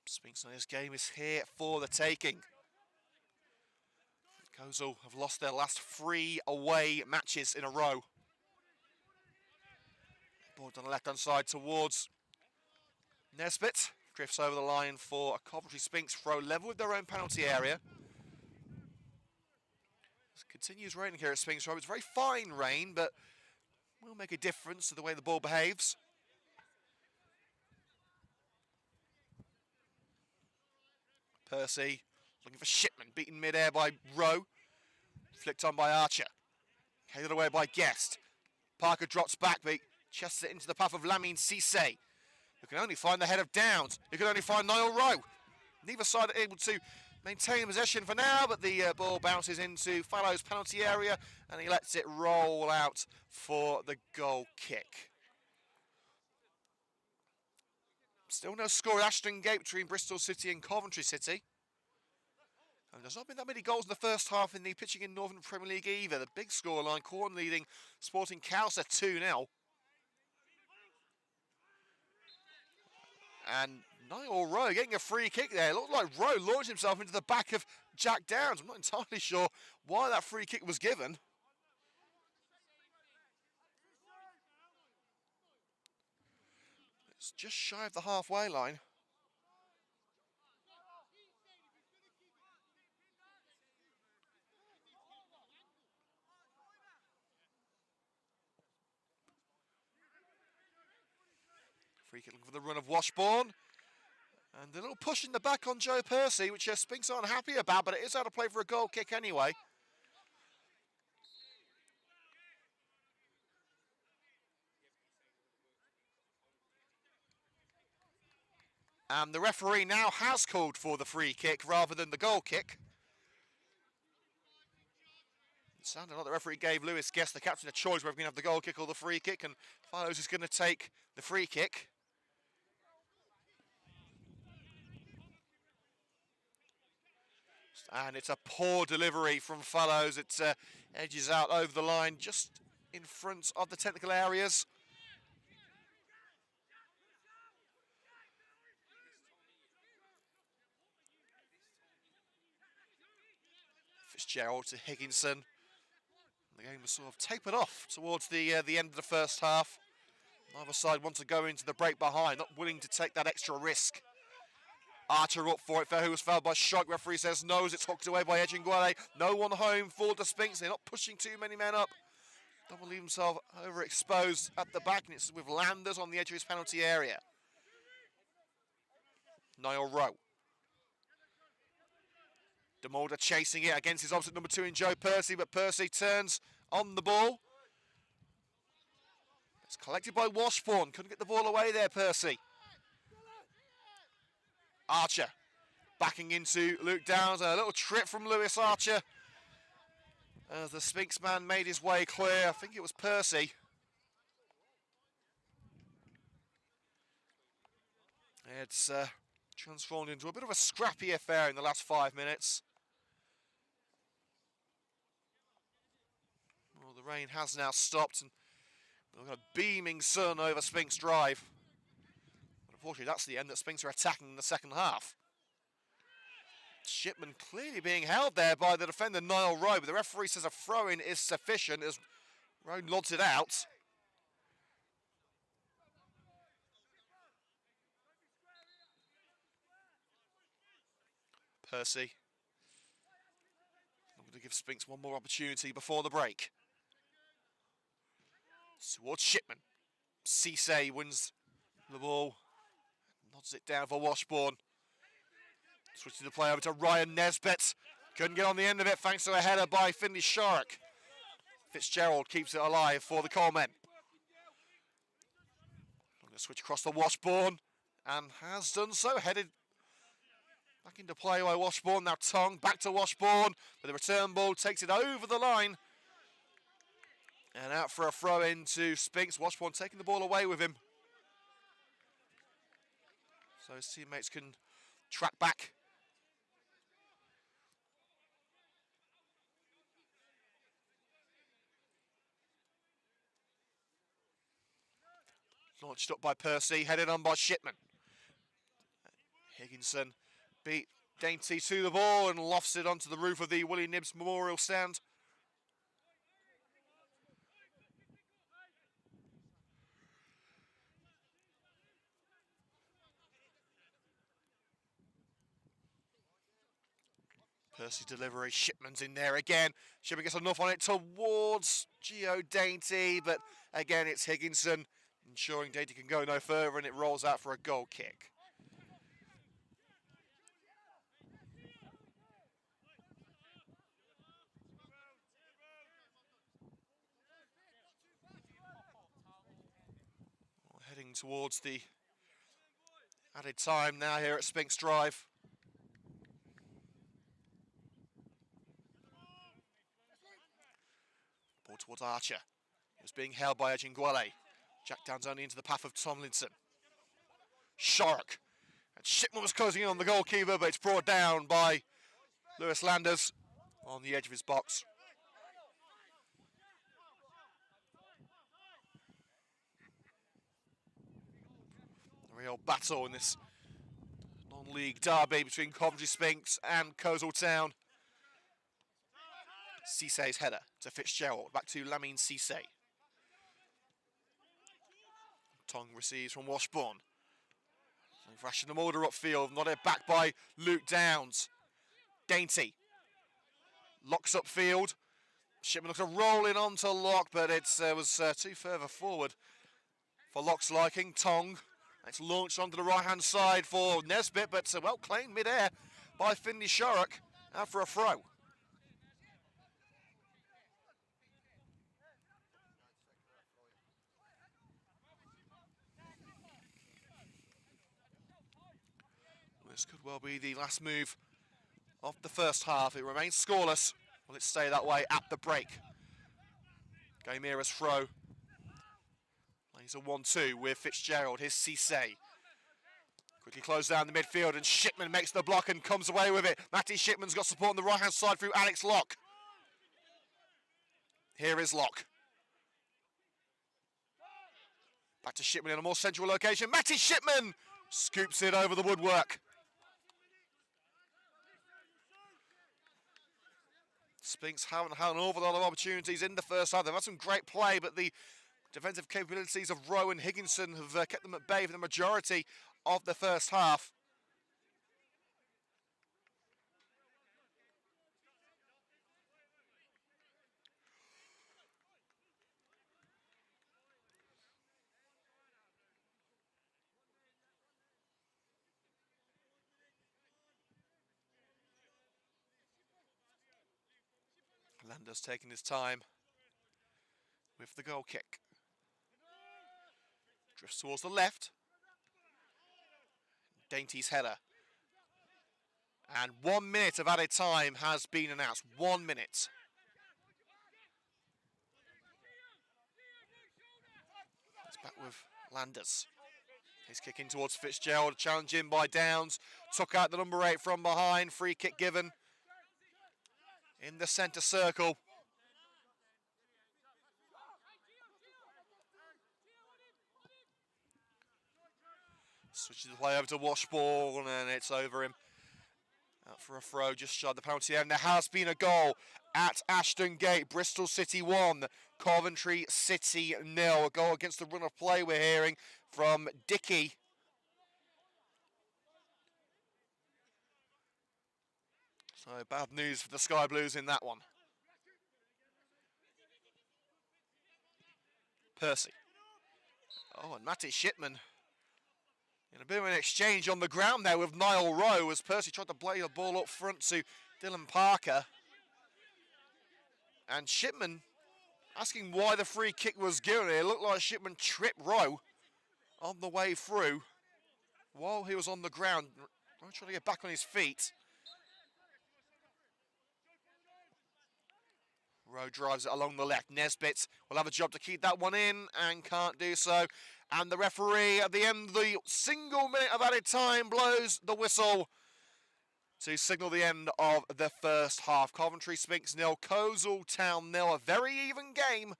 Sphinx on his game is here for the taking. Coleshill have lost their last 3 away matches in a row. Ball on the left-hand side towards Nesbitt. Drifts over the line for a Coventry Sphinx throw level with their own penalty area. This continues raining here at Sphinx Road. It's very fine rain, but will make a difference to the way the ball behaves. Percy looking for Shipman, beaten mid-air by Rowe. Flicked on by Archer. Headed away by Guest. Parker drops back, but he chests it into the path of Lamine Cisse, who can only find the head of Downs. Who can only find Niall Rowe. Neither side are able to maintain possession for now, but the ball bounces into Fallow's penalty area, and he lets it roll out for the goal kick. Still no score at Ashton Gate between Bristol City and Coventry City. And there's not been that many goals in the first half in the pitching in Northern Premier League either. The big scoreline, Corn leading Sporting Cowser 2-0. And Niall Rowe getting a free kick there. It looked like Rowe launched himself into the back of Jack Downs. I'm not entirely sure why that free kick was given. It's just shy of the halfway line. Free kick looking for the run of Washbourne. And a little push in the back on Joe Percy, which Sphinx aren't happy about, but it is out of play for a goal kick anyway. And the referee now has called for the free kick rather than the goal kick. It sounded like the referee gave Lewis Guest, the captain, a choice whether he can have the goal kick or the free kick, and Fallows is going to take the free kick. And it's a poor delivery from Fallows. It edges out over the line just in front of the technical areas. Fitzgerald to Higginson. The game was sort of tapered off towards the end of the first half. Neither side wants to go into the break behind, not willing to take that extra risk. Archer up for it, who was fouled by Shock. Referee says no as it's hooked away by Edginguele. No one home for the Sphinx. They're not pushing too many men up. Don't leave himself overexposed at the back, and it's with Landers on the edge of his penalty area. Niall Rowe. DeMolder chasing it against his opposite number 2 in Joe Percy, but Percy turns on the ball. It's collected by Washbourne. Couldn't get the ball away there, Percy. Archer backing into Luke Downs. A little trip from Lewis Archer as the Sphinx man made his way clear. I think it was Percy. It's transformed into a bit of a scrappy affair in the last 5 minutes. Well, the rain has now stopped, and we've got a beaming sun over Sphinx Drive. Unfortunately, that's the end that Sphinx are attacking in the second half. Shipman clearly being held there by the defender, Niall Rowe, but the referee says a throw-in is sufficient as Rowe nods it out. Percy. I'm going to give Sphinx one more opportunity before the break. Towards Shipman. Cisse wins the ball. Nods it down for Washbourne. Switching the play over to Ryan Nesbitt. Couldn't get on the end of it thanks to a header by Finley Sharrock. Fitzgerald keeps it alive for the Colemen. Going to switch across to Washbourne and has done so. Headed back into play by Washbourne. Now Tongue back to Washbourne with a return ball. Takes it over the line. And out for a throw into Sphinx. Washbourne taking the ball away with him. So his teammates can track back. Launched up by Percy, headed on by Shipman. Higginson beat Dainty to the ball and lofts it onto the roof of the Willie Nibbs Memorial Stand. Percy delivery, Shipman's in there again. Shipman gets enough on it towards Gio Dainty, but again it's Higginson, ensuring Dainty can go no further, and it rolls out for a goal kick. Heading towards the added time now here at Sphinx Drive. Ball towards Archer. It was being held by Ejingwele. Jack Downs only into the path of Tomlinson. Sharrock. And Shipman was closing in on the goalkeeper, but it's brought down by Lewis Landers on the edge of his box. A real battle in this non-league derby between Coventry Sphinx and Coleshill Town. Cisse's header to Fitzgerald, back to Lamine Cisse. Tongue receives from Washbourne. Thrashing them order upfield, nodded back by Luke Downs. Dainty locks upfield. Shipman looks to roll in onto Locke, but it was too further forward for Locke's liking. Tongue, it's launched onto the right-hand side for Nesbitt, but well claimed mid-air by Finley Sharrock, out for a throw. This could well be the last move of the first half. It remains scoreless. Will it stay that way at the break? Gaimira's throw. He's a 1-2 with Fitzgerald. Here's Cisse. Quickly closed down the midfield, and Shipman makes the block and comes away with it. Matty Shipman's got support on the right-hand side through Alex Locke. Here is Locke. Back to Shipman in a more central location. Matty Shipman scoops it over the woodwork. Sphinx haven't had an awful lot of opportunities in the first half. They've had some great play, but the defensive capabilities of Rowe and Higginson have kept them at bay for the majority of the first half. Landers taking his time with the goal kick. Drifts towards the left. Dainty's header. And 1 minute of added time has been announced. 1 minute. It's back with Landers. He's kicking towards Fitzgerald. Challenge in by Downs. Took out the number 8 from behind. Free kick given in the centre circle. Switches the play over to Washbourne, and it's over him. Out for a throw, just shy of the penalty area. And there has been a goal at Ashton Gate. Bristol City 1, Coventry City 0. A goal against the run of play we're hearing from Dickey. So bad news for the Sky Blues in that one. Percy. Oh, and Matty Shipman. In a bit of an exchange on the ground there with Niall Rowe as Percy tried to play the ball up front to Dylan Parker. And Shipman asking why the free kick was given. It looked like Shipman tripped Rowe on the way through while he was on the ground, trying to get back on his feet. Rowe drives it along the left. Nesbitt will have a job to keep that one in and can't do so. And the referee at the end of the single minute of added time blows the whistle to signal the end of the first half. Coventry Sphinx 0, Coleshill Town 0. A very even game.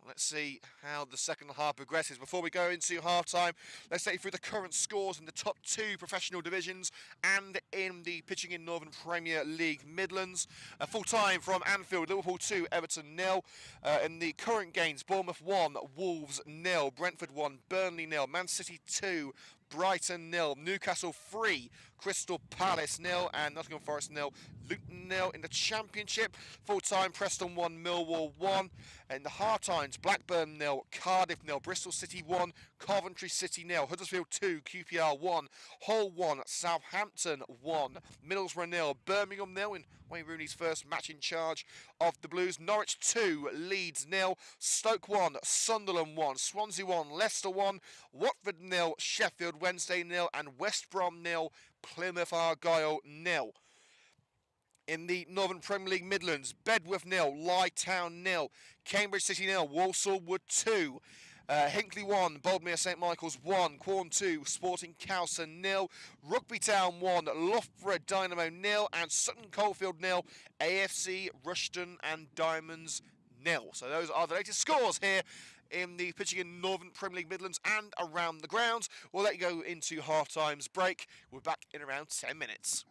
Let's see how the second half progresses. Before we go into half-time, let's take you through the current scores in the top two professional divisions and in the Pitching in Northern Premier League Midlands. Full-time from Anfield, Liverpool 2, Everton 0. In the current games, Bournemouth 1, Wolves 0, Brentford 1, Burnley 0, Man City 2, Brighton 0, Newcastle 3, Crystal Palace 0, and Nottingham Forest 0, Luton 0. In the Championship, full-time Preston 1, Millwall 1. In the half-times, Blackburn 0, Cardiff 0, Bristol City 1, Coventry City 0, Huddersfield 2, QPR 1, Hull 1, Southampton 1, Middlesbrough 0, Birmingham 0 in Wayne Rooney's first match in charge of the Blues, Norwich 2, Leeds 0, Stoke 1, Sunderland 1, Swansea 1, Leicester 1, Watford 0, Sheffield Wednesday 0, and West Brom 0, Plymouth Argyle 0. In the Northern Premier League Midlands, Bedworth 0, Lytton Town 0, Cambridge City 0, Walsall Wood 2, Hinkley 1, Boldmere St Michael's 1, Quorn 2, Sporting Cowser 0, Rugby Town 1, Loughborough Dynamo 0, and Sutton Coldfield 0, AFC Rushden and Diamonds 0. So those are the latest scores here in the Pitching in Northern Premier League Midlands and around the grounds. We'll let you go into half-time's break. We're back in around 10 minutes.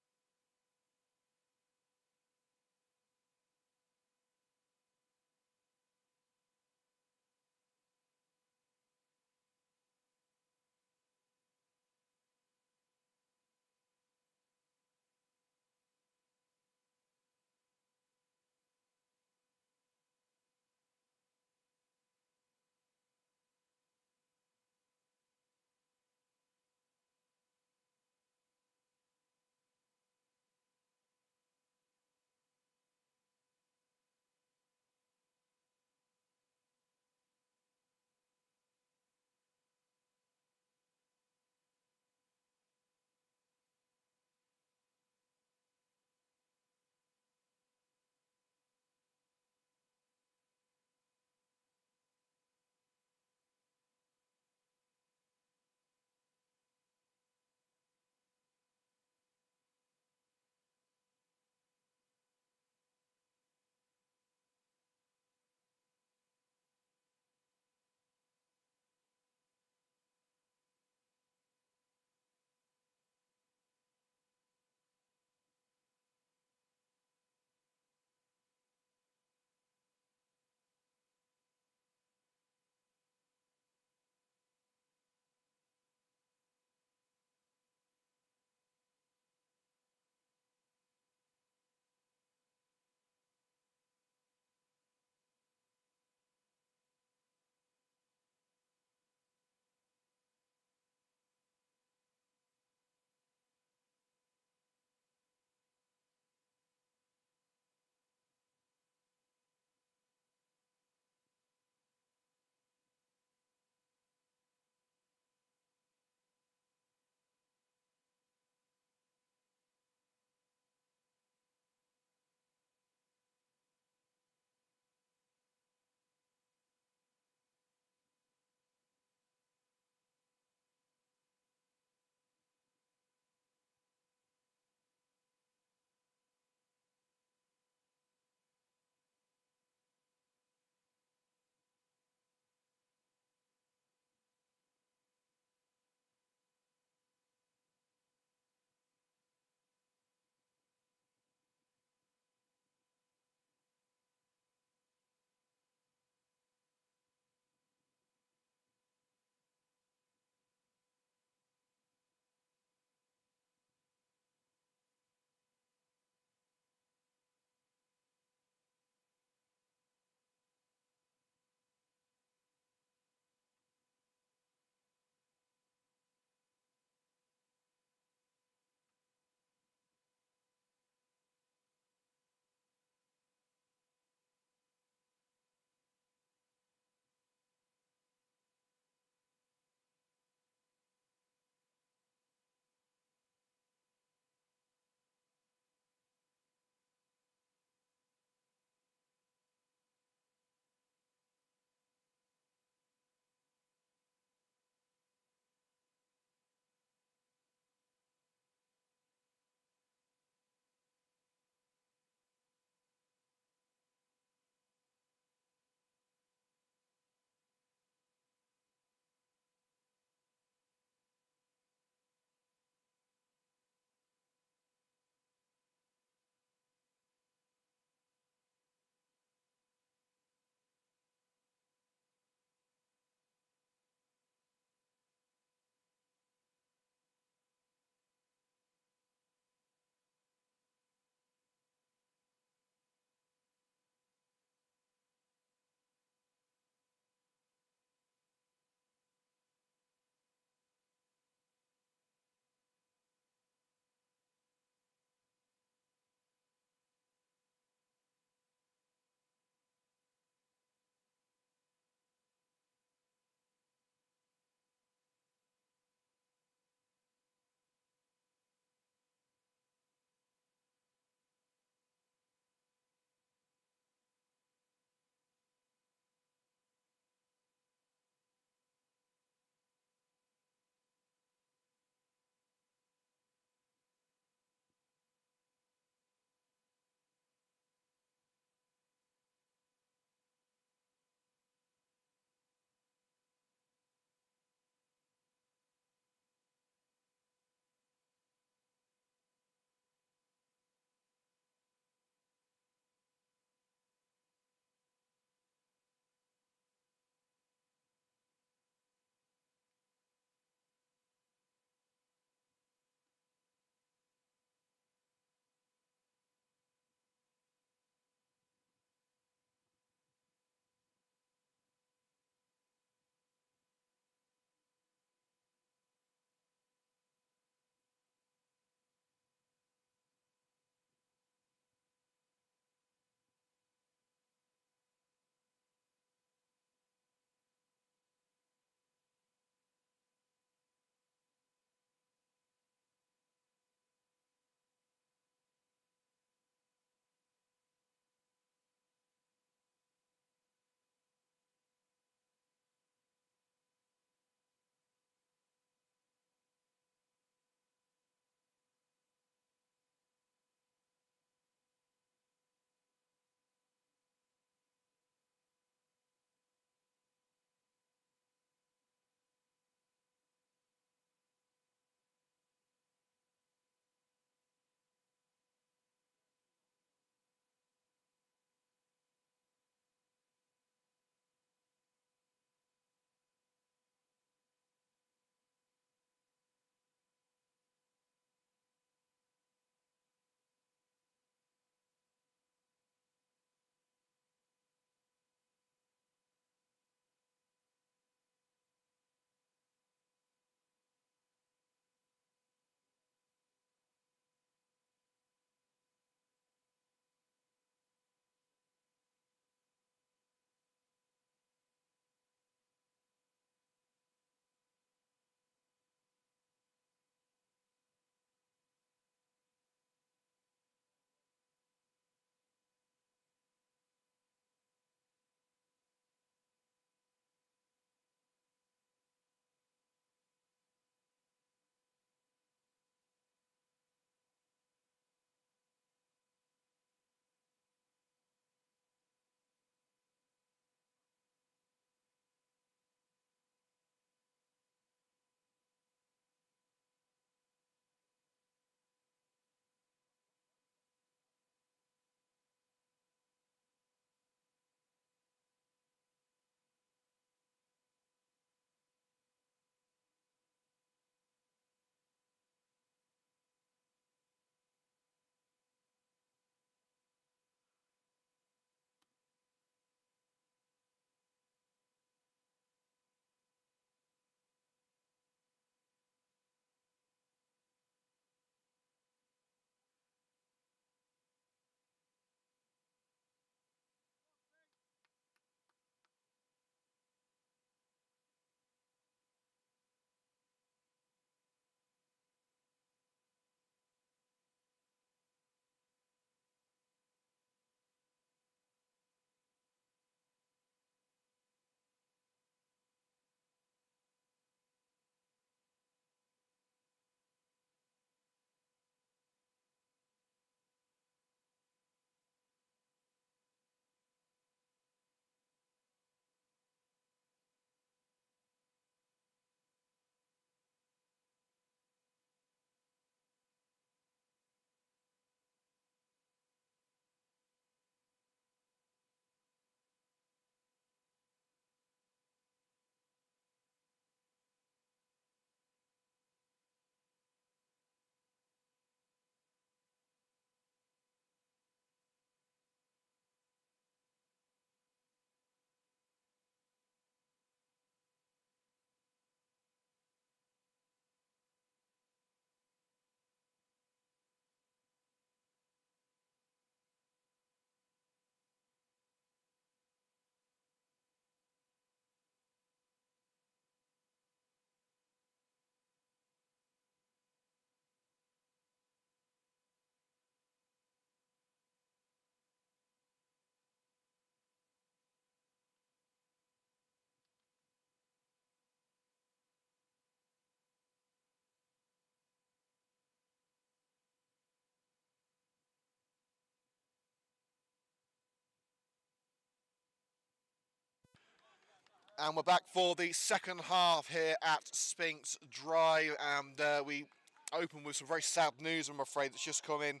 And we're back for the second half here at Sphinx Drive, and we open with some very sad news, I'm afraid, that's just come in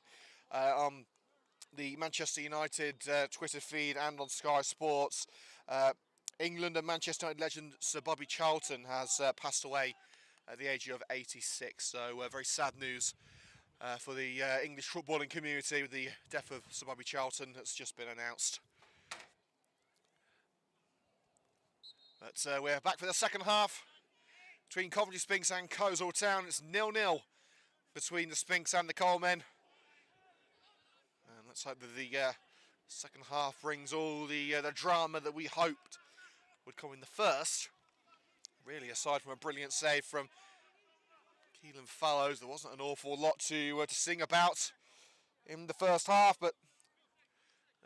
on the Manchester United Twitter feed and on Sky Sports. England and Manchester United legend Sir Bobby Charlton has passed away at the age of 86, so very sad news for the English footballing community with the death of Sir Bobby Charlton that's just been announced. But we're back for the second half between Coventry Sphinx and Coleshill Town. It's 0-0 between the Sphinx and the Coalmen. And let's hope that the second half brings all the drama that we hoped would come in the first. Really, aside from a brilliant save from Keelan Fallows, there wasn't an awful lot to sing about in the first half, but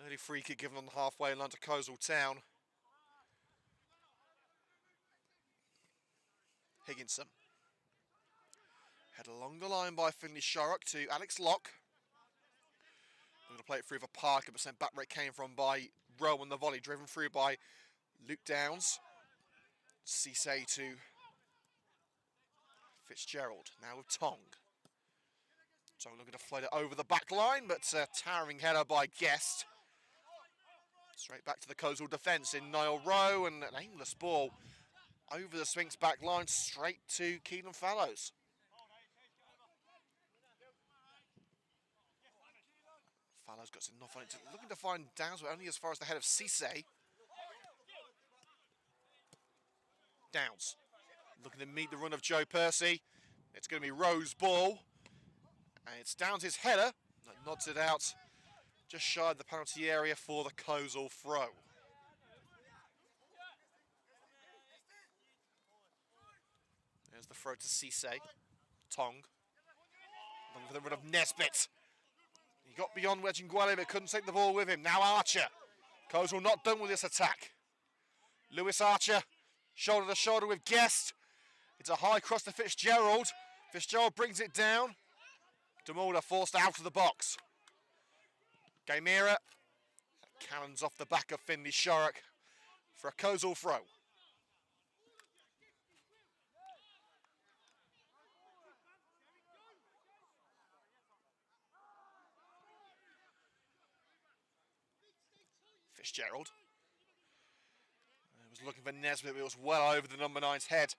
early free kick given on the halfway line to Coleshill Town. Higginson. Head along the line by Finley Sharrock to Alex Locke. Going to play it through for Parker, but sent back where it came from by Rowe on the volley, driven through by Luke Downs. Cisse to Fitzgerald, now with Tong. Tong looking to float it over the back line, but towering header by Guest. Straight back to the Coleshill defence in Niall Rowe, and an aimless ball over the Sphinx back line, straight to Keelan Fallows. Fallows got enough on it, looking to find Downs, but only as far as the head of Cisse. Downs looking to meet the run of Joe Percy. It's going to be Rowe's ball, and it's Downs' header that nods it out just shy of the penalty area for the Coleshill throw. There's the throw to Cisse. Tong. Looking for the run of Nesbitt. He got beyond Wedge and Gwale, but couldn't take the ball with him. Now Archer. Coleshill not done with this attack. Lewis Archer, shoulder to shoulder with Guest. It's a high cross to Fitzgerald. Fitzgerald brings it down. DeMulder forced out of the box. Gameira cannons off the back of Finley Sharrock for a Coleshill throw. Fitzgerald. He was looking for Nesbitt, but it was well over the number 9's head.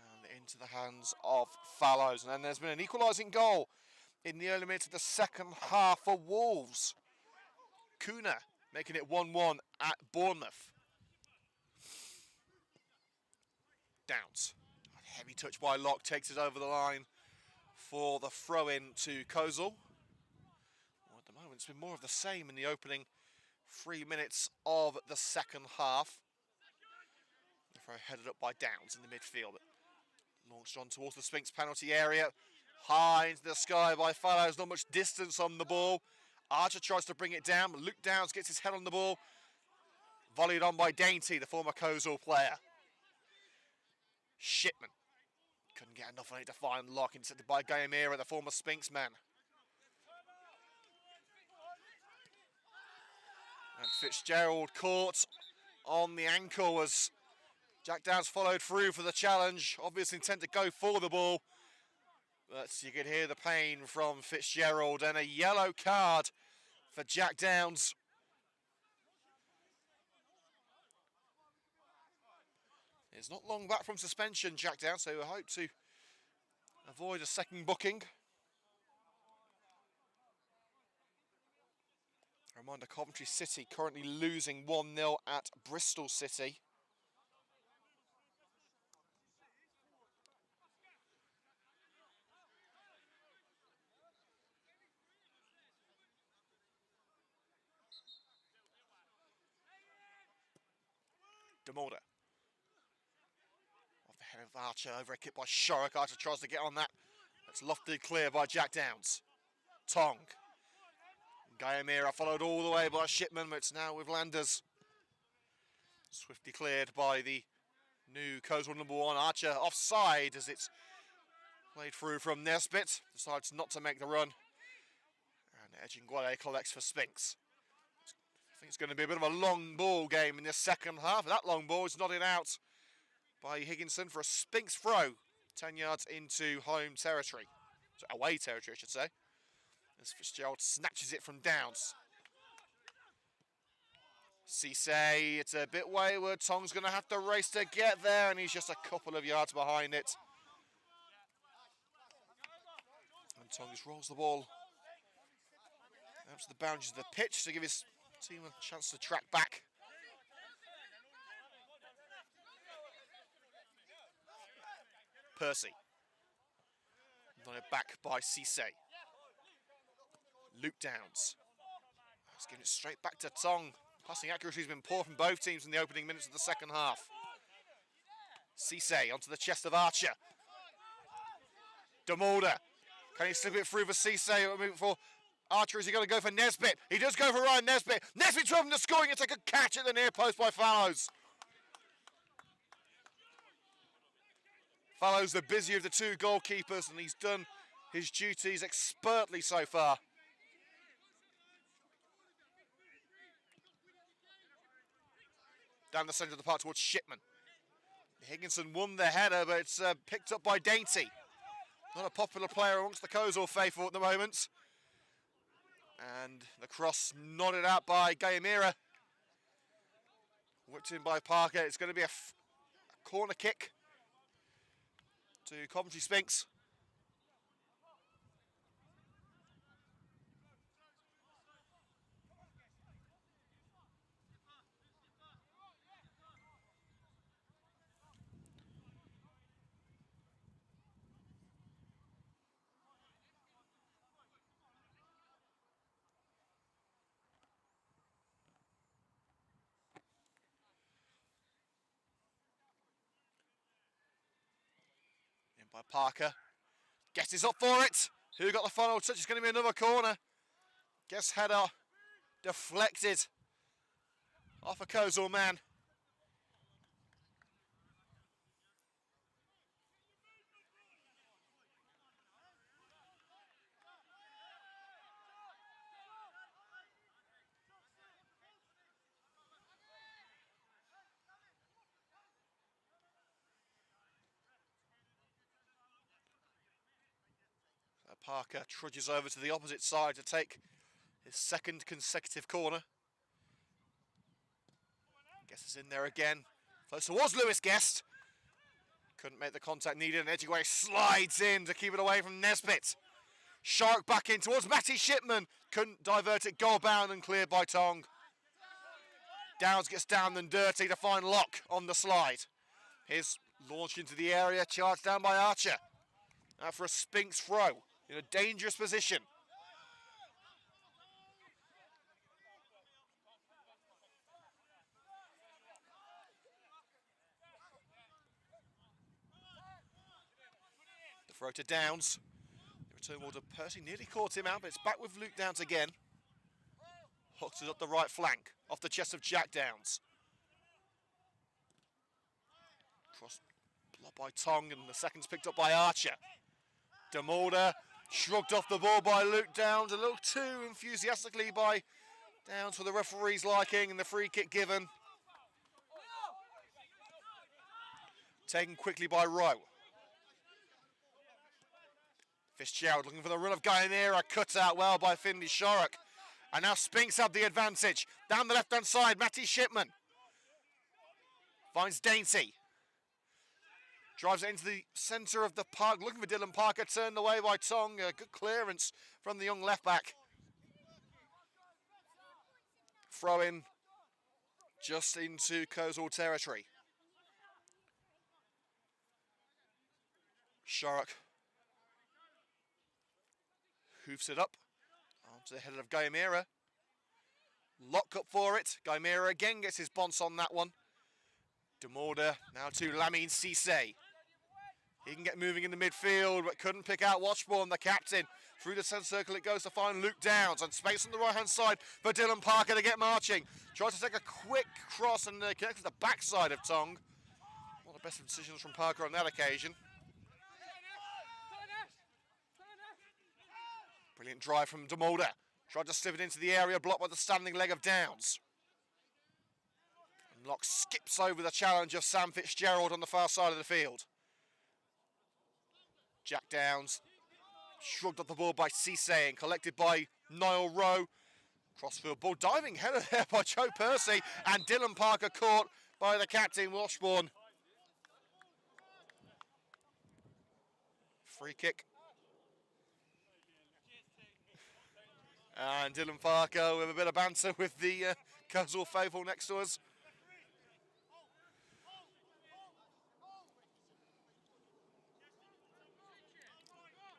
And into the hands of Fallows. And then there's been an equalising goal in the early minutes of the second half for Wolves. Kuna making it 1-1 at Bournemouth. Downs. A heavy touch by Locke takes it over the line for the throw-in to Coleshill. At the moment, it's been more of the same in the opening 3 minutes of the second half. The throw headed up by Downs in the midfield. Launched on towards the Sphinx penalty area. High into the sky by Fallows, not much distance on the ball. Archer tries to bring it down, but Luke Downs gets his head on the ball. Volleyed on by Dainty, the former Coleshill player. Shipman couldn't get enough on it to find Locke, intercepted by Gameira, the former Sphinx man. And Fitzgerald caught on the ankle as Jack Downs followed through for the challenge. Obviously intent to go for the ball. But you could hear the pain from Fitzgerald, and a yellow card for Jack Downs. He's not long back from suspension, Jack Downs, so we hope to avoid a second booking. A reminder, Coventry City currently losing 1-0 at Bristol City. DeMulder. Off the head of Archer, over a kick by Sharrock. Archer tries to get on that. That's lofted clear by Jack Downs. Tong. Gameira followed all the way by Shipman, but it's now with Landers. Swiftly cleared by the new Coleshill number 1, Archer, offside as it's played through from Nesbitt. Decides not to make the run. And Edgingwale collects for Sphinx. think it's going to be a bit of a long ball game in this second half. That long ball is nodded out by Higginson for a Sphinx throw. 10 yards into home territory. So away territory, I should say. As Fitzgerald snatches it from Downs. Cisse, it's a bit wayward. Tong's going to have to race to get there, and he's just a couple of yards behind it. And Tong just rolls the ball out to the boundaries of the pitch to give his team a chance to track back. Percy. Run it back by Cisse. Luke Downs. Let's give it straight back to Tong. Passing accuracy has been poor from both teams in the opening minutes of the second half. Cisse onto the chest of Archer. DeMolder. Can he slip it through for Cisse? Moving for Archer. Is he going to go for Nesbitt? He does go for Ryan Nesbitt. Nesbitt to open the scoring. It's a good catch at the near post by Fallows. Fallows, the busier of the two goalkeepers, and he's done his duties expertly so far. Down the centre of the park towards Shipman. Higginson won the header, but it's picked up by Dainty. Not a popular player amongst the Coleshill faithful at the moment. And the cross nodded out by Gayamira. Whipped in by Parker. It's going to be a corner kick to Coventry Sphinx. By Parker. Guess is up for it. Who got the final touch? It's going to be another corner. Guess header deflected off a Coleshill man. Parker trudges over to the opposite side to take his second consecutive corner. Guess it's in there again. Close towards Lewis Guest. Couldn't make the contact needed, and Edgeway slides in to keep it away from Nesbitt. Shark back in towards Matty Shipman. Couldn't divert it, goal bound and cleared by Tong. Downs gets down and dirty to find Locke on the slide. Here's launched into the area, charged down by Archer. Now for a Sphinx throw. In a dangerous position. The throw to Downs. The return ball to Percy, nearly caught him out, but it's back with Luke Downs again. Hooks it up the right flank, off the chest of Jack Downs. Cross blocked by Tong, and the second's picked up by Archer. DeMolder shrugged off the ball by Luke Downs, a little too enthusiastically by Downs for the referee's liking, and the free kick given. Taken quickly by Rowe. Fitzgerald looking for the run of Guyonera, cut out well by Finley Sharrock. And now Sphinx have the advantage. Down the left-hand side, Matty Shipman. Finds Dainty. Drives it into the centre of the park, looking for Dylan Parker, turned away by Tong. A good clearance from the young left-back. Throw in just into Coleshill territory. Sharrock hoofs it up onto the head of Guyamira. Lock up for it. Guyamira again gets his bonce on that one. DeMolder now to Lamine Cisse. He can get moving in the midfield, but couldn't pick out Watchborn, the captain. Through the centre circle it goes to find Luke Downs, and space on the right-hand side for Dylan Parker to get marching. Tries to take a quick cross and connect to the backside of Tong. One of the best decisions from Parker on that occasion. Brilliant drive from DeMolder. Tried to slip it into the area, blocked by the standing leg of Downs. Camlock skips over the challenge of Sam Fitzgerald on the far side of the field. Jack Downs shrugged up the ball by Cisse and collected by Niall Rowe. Crossfield ball, diving header there by Joe Percy, and Dylan Parker caught by the captain, Washbourne. Free kick. And Dylan Parker with a bit of banter with the Coleshill faithful next to us.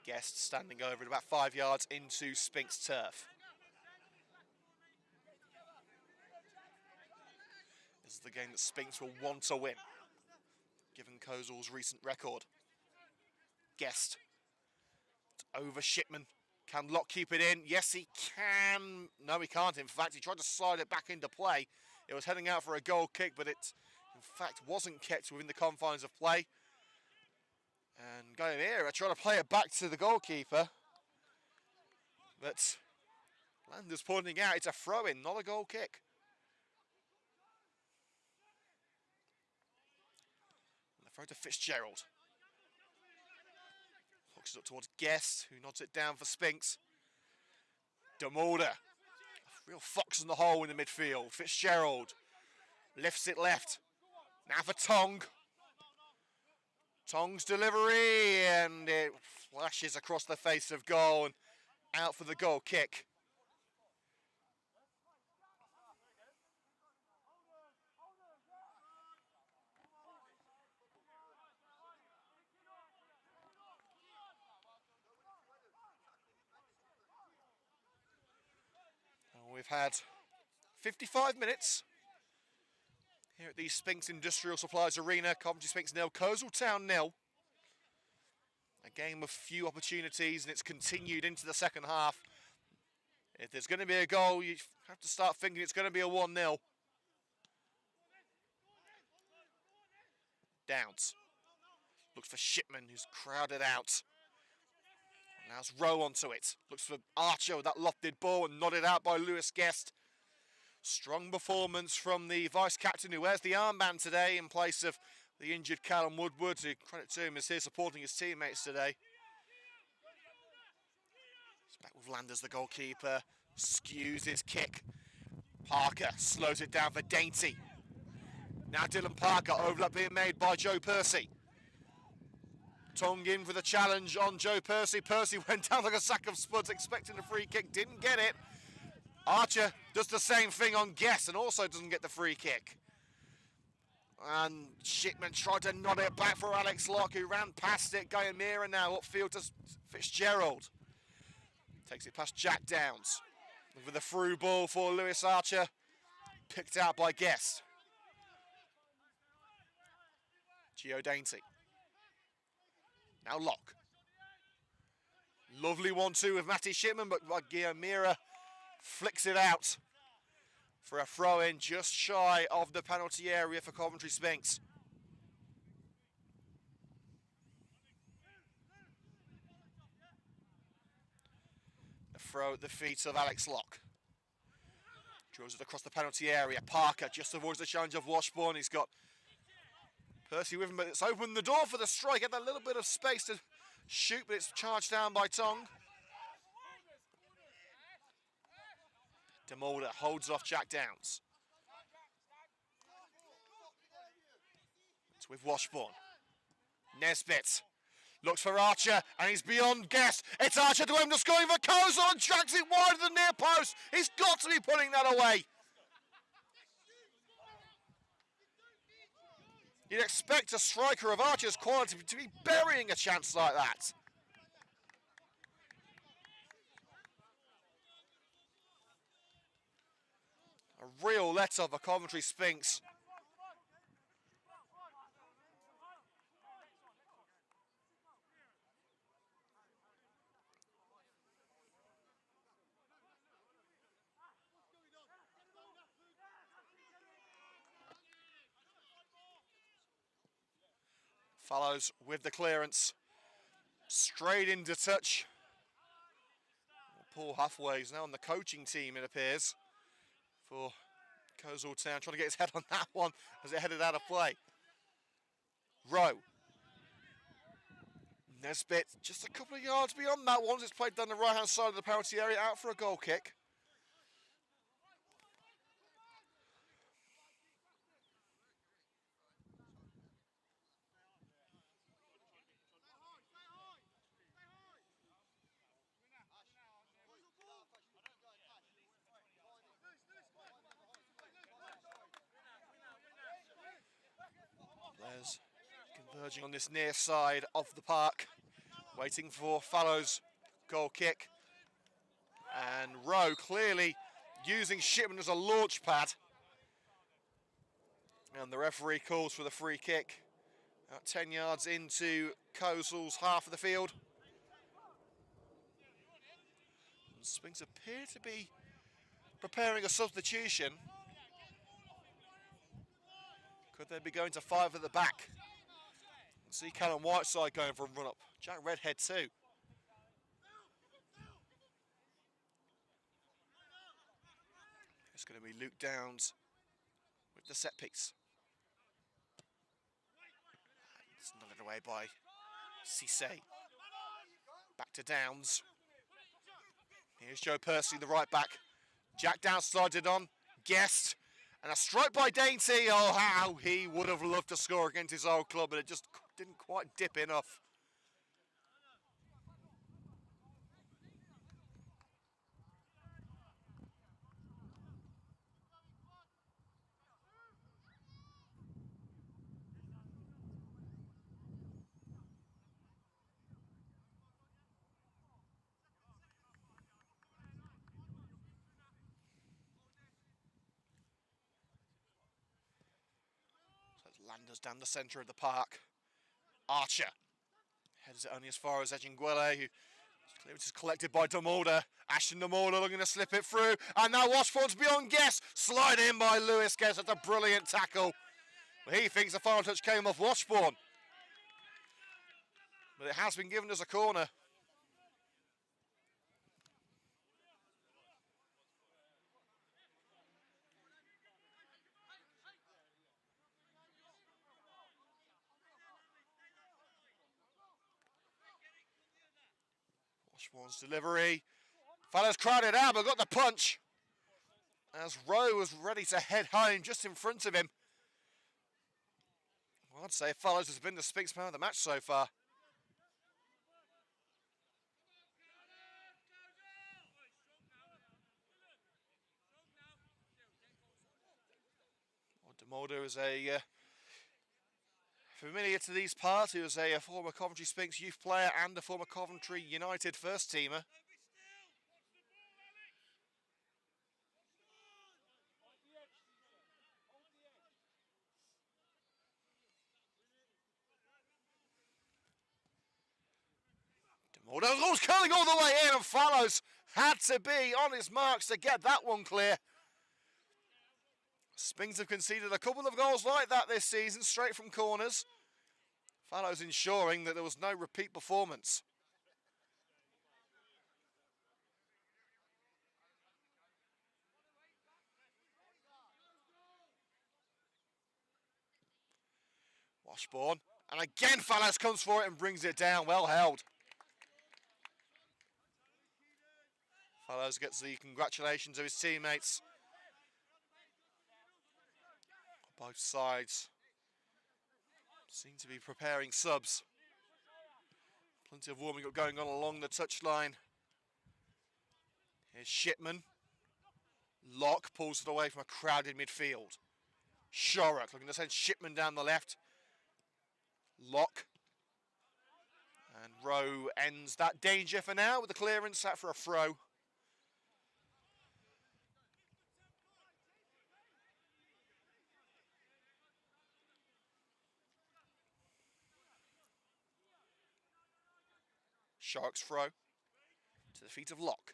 Guest standing over at about 5 yards into Sphinx turf. This is the game that Sphinx will want to win, given Coleshill's recent record. Guest over Shipman. Can Locke keep it in? Yes, he can. No, he can't. In fact, he tried to slide it back into play. It was heading out for a goal kick, but it, in fact, wasn't kept within the confines of play. And going here, I try to play it back to the goalkeeper. But Landers pointing out it's a throw-in, not a goal kick. And the throw to Fitzgerald. Hooks it up towards Guest, who nods it down for Sphinx. Demolder. Real fox in the hole in the midfield. Fitzgerald lifts it left. Now for Tong. Tong's delivery, and it flashes across the face of goal and out for the goal kick. We've had 55 minutes here at the Sphinx Industrial Supplies Arena. Coventry Sphinx 0, Coleshill Town 0. A game of few opportunities, and it's continued into the second half. If there's going to be a goal, you have to start thinking it's going to be a 1-0. Downs looks for Shipman, who's crowded out. Now's Rowe onto it. Looks for Archer with that lofted ball and nodded out by Lewis Guest. Strong performance from the vice-captain who wears the armband today in place of the injured Callum Woodward, who, credit to him, is here supporting his teammates today. It's back with Landers, the goalkeeper. Skews his kick. Parker slows it down for Dainty. Now Dylan Parker, overlap being made by Joe Percy. Tong in for the challenge on Joe Percy. Percy went down like a sack of spuds, expecting a free kick, didn't get it. Archer does the same thing on Guest and also doesn't get the free kick. And Shipman tried to nod it back for Alex Locke, who ran past it. Guyamira now upfield to Fitzgerald. Takes it past Jack Downs. With a through ball for Lewis Archer. Picked out by Guest. Gio Dainty. Now Locke. Lovely 1-2 with Matty Shipman, but Guyamira flicks it out for a throw-in just shy of the penalty area for Coventry Sphinx. The throw at the feet of Alex Locke. Draws it across the penalty area. Parker just avoids the challenge of Washbourne. He's got Percy with him, but it's opened the door for the strike. Had a little bit of space to shoot, but it's charged down by Tong. Demolder holds off Jack Downs. It's with Washbourne. Nesbitt looks for Archer, and he's beyond Guest. It's Archer to aim the scoring for Coleshill and tracks it wide of the near post. He's got to be putting that away. You'd expect a striker of Archer's quality to be burying a chance like that. A real let-off for Coventry Sphinx. Follows with the clearance. Straight into touch. Paul Halfway's now on the coaching team, it appears, for Coleshill Town trying to get his head on that one as it headed out of play. Rowe. Nesbitt just a couple of yards beyond that once it's played down the right-hand side of the penalty area, out for a goal kick. There's converging on this near side of the park, waiting for Fallow's goal kick. And Rowe clearly using Shipman as a launch pad. And the referee calls for the free kick. About 10 yards into Coleshill's half of the field. And Sphinx appear to be preparing a substitution. Could they be going to 5 at the back? See Callum Whiteside going for a run-up. Jack Redhead too. It's going to be Luke Downs with the set piece. It's nodded away by Cisse. Back to Downs. Here's Joe Percy, the right back. Jack Downs slided on. Guest. And a strike by Dainty. Oh, how he would have loved to score against his old club, but it just didn't quite dip enough. Landers down the centre of the park. Archer heads it only as far as Ejinguele, who clearance is collected by Demolder. Ashton Demolder looking to slip it through, and now Washbourne's beyond Guess, slide in by Lewis Guess. That's a brilliant tackle. Well, he thinks the final touch came off Washbourne, but it has been given as a corner. Washbourne's delivery. Fellow's crowded out, but got the punch. As Rowe was ready to head home just in front of him. Well, I'd say Fellows has been the Sphinx man of the match so far. Well, Demolder is a familiar to these parts. He was a former Coventry Sphinx youth player and a former Coventry United first teamer. Demolder's curling all the way in, and Fallows had to be on his marks to get that one clear. Sphinx have conceded a couple of goals like that this season, straight from corners. Fallows ensuring that there was no repeat performance. Washbourne, and again Fallows comes for it and brings it down, well held. Fallows gets the congratulations of his teammates. Both sides seem to be preparing subs. Plenty of warming up going on along the touchline. Here's Shipman. Locke pulls it away from a crowded midfield. Shorrock looking to send Shipman down the left. Locke. And Rowe ends that danger for now with the clearance set for a throw. Shorrock's throw to the feet of Locke.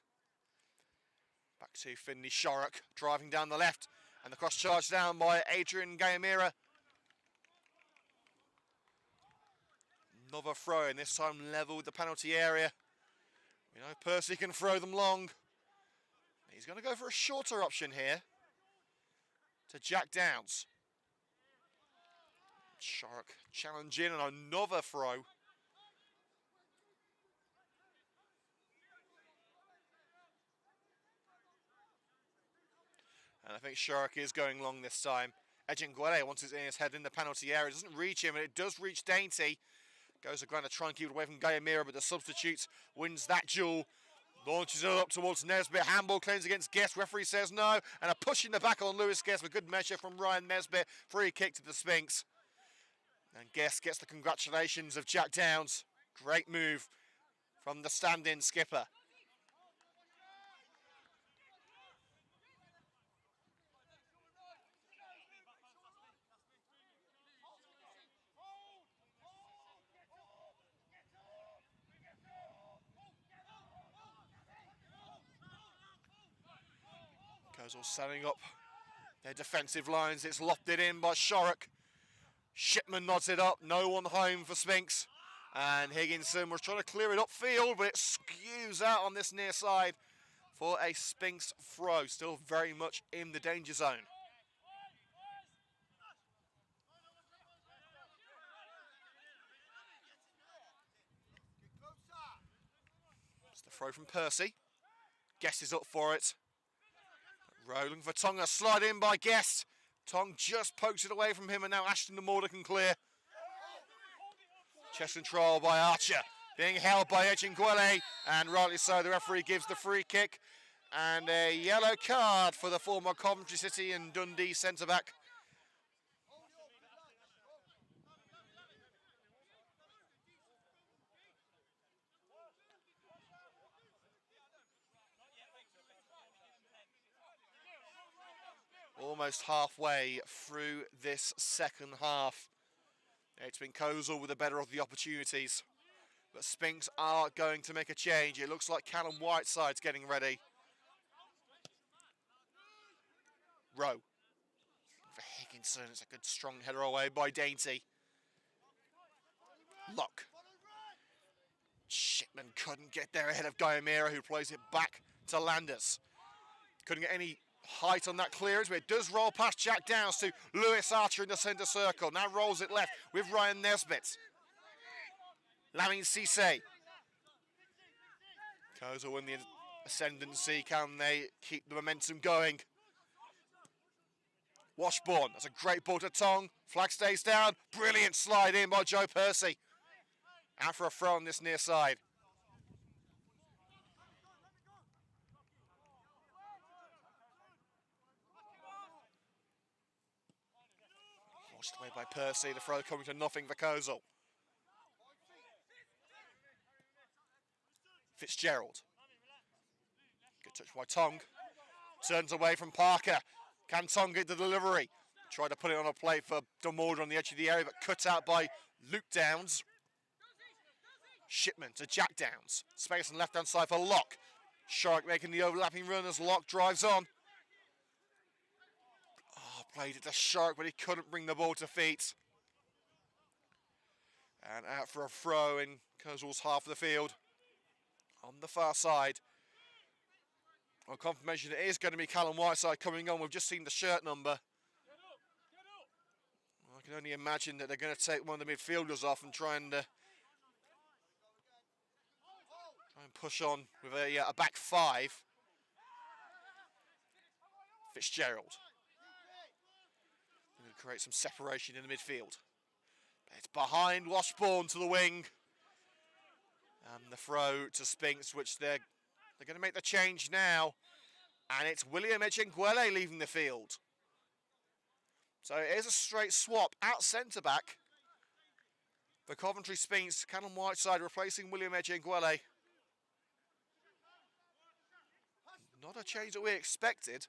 Back to Finley Shorrock, driving down the left, and the cross charge down by Adrian Gayamira. Another throw, and this time level with the penalty area. We know Percy can throw them long. He's going to go for a shorter option here to Jack Downs. Shark challenging and another throw. And I think Shark is going long this time. Ejinguele wants his in his head in the penalty area. It doesn't reach him, and it does reach Dainty. Goes to ground to try and keep it away from Gayamira, but the substitute wins that duel. Launches it up towards Nesbitt. Handball claims against Guest. Referee says no. And a push in the back on Lewis Guest with good measure from Ryan Nesbitt. Free kick to the Sphinx. And Guest gets the congratulations of Jack Downs. Great move from the stand-in skipper. Coleshill setting up their defensive lines. It's lofted in by Shorrock. Shipman nods it up. No one home for Sphinx. And Higginson was trying to clear it upfield, but it skews out on this near side for a Sphinx throw. Still very much in the danger zone. It's the throw from Percy. Guest is up for it. Rolling for Tonga, slide in by Guest. Tong just pokes it away from him, and now Ashton the Morder can clear. Chest control by Archer, being held by Ejinguele, and rightly so, the referee gives the free kick. And a yellow card for the former Coventry City and Dundee centre-back. Almost halfway through this second half. It's been Coleshill with the better of the opportunities. But Sphinx are going to make a change. It looks like Callum Whiteside's getting ready. Rowe. For Higginson, it's a good strong header away by Dainty. Lock. Shipman couldn't get there ahead of Gayamira, who plays it back to Landers. Couldn't get any height on that clearance, but it does roll past Jack Downs to Lewis Archer in the centre circle. Now rolls it left with Ryan Nesbitt. Lamine Cisse. Coleshill win the ascendancy. Can they keep the momentum going? Washbourne, that's a great ball to Tong. Flag stays down. Brilliant slide in by Joe Percy. Out for a throw on this near side. Washed away by Percy. The throw coming to nothing for Coleshill. Fitzgerald. Good touch by Tong. Turns away from Parker. Can Tong get the delivery? Tried to put it on a plate for Demorder on the edge of the area, but cut out by Luke Downs. Shipman to Jack Downs. Space on the left-hand side for Locke. Shark making the overlapping run as Locke drives on. Oh, played it to Shark, but he couldn't bring the ball to feet. And out for a throw in Coleshill's half of the field. On the far side. On confirmation, it is going to be Callum Whiteside coming on. We've just seen the shirt number. I can only imagine that they're going to take one of the midfielders off and try and push on with a back five. Fitzgerald. Going to create some separation in the midfield. It's behind Washbourne to the wing. And the throw to Sphinx, which they're going to make the change now. And it's William Ejinguele leaving the field. So it is a straight swap out centre-back for Coventry Sphinx. Callum Whiteside replacing William Ejinguele. Not a change that we expected.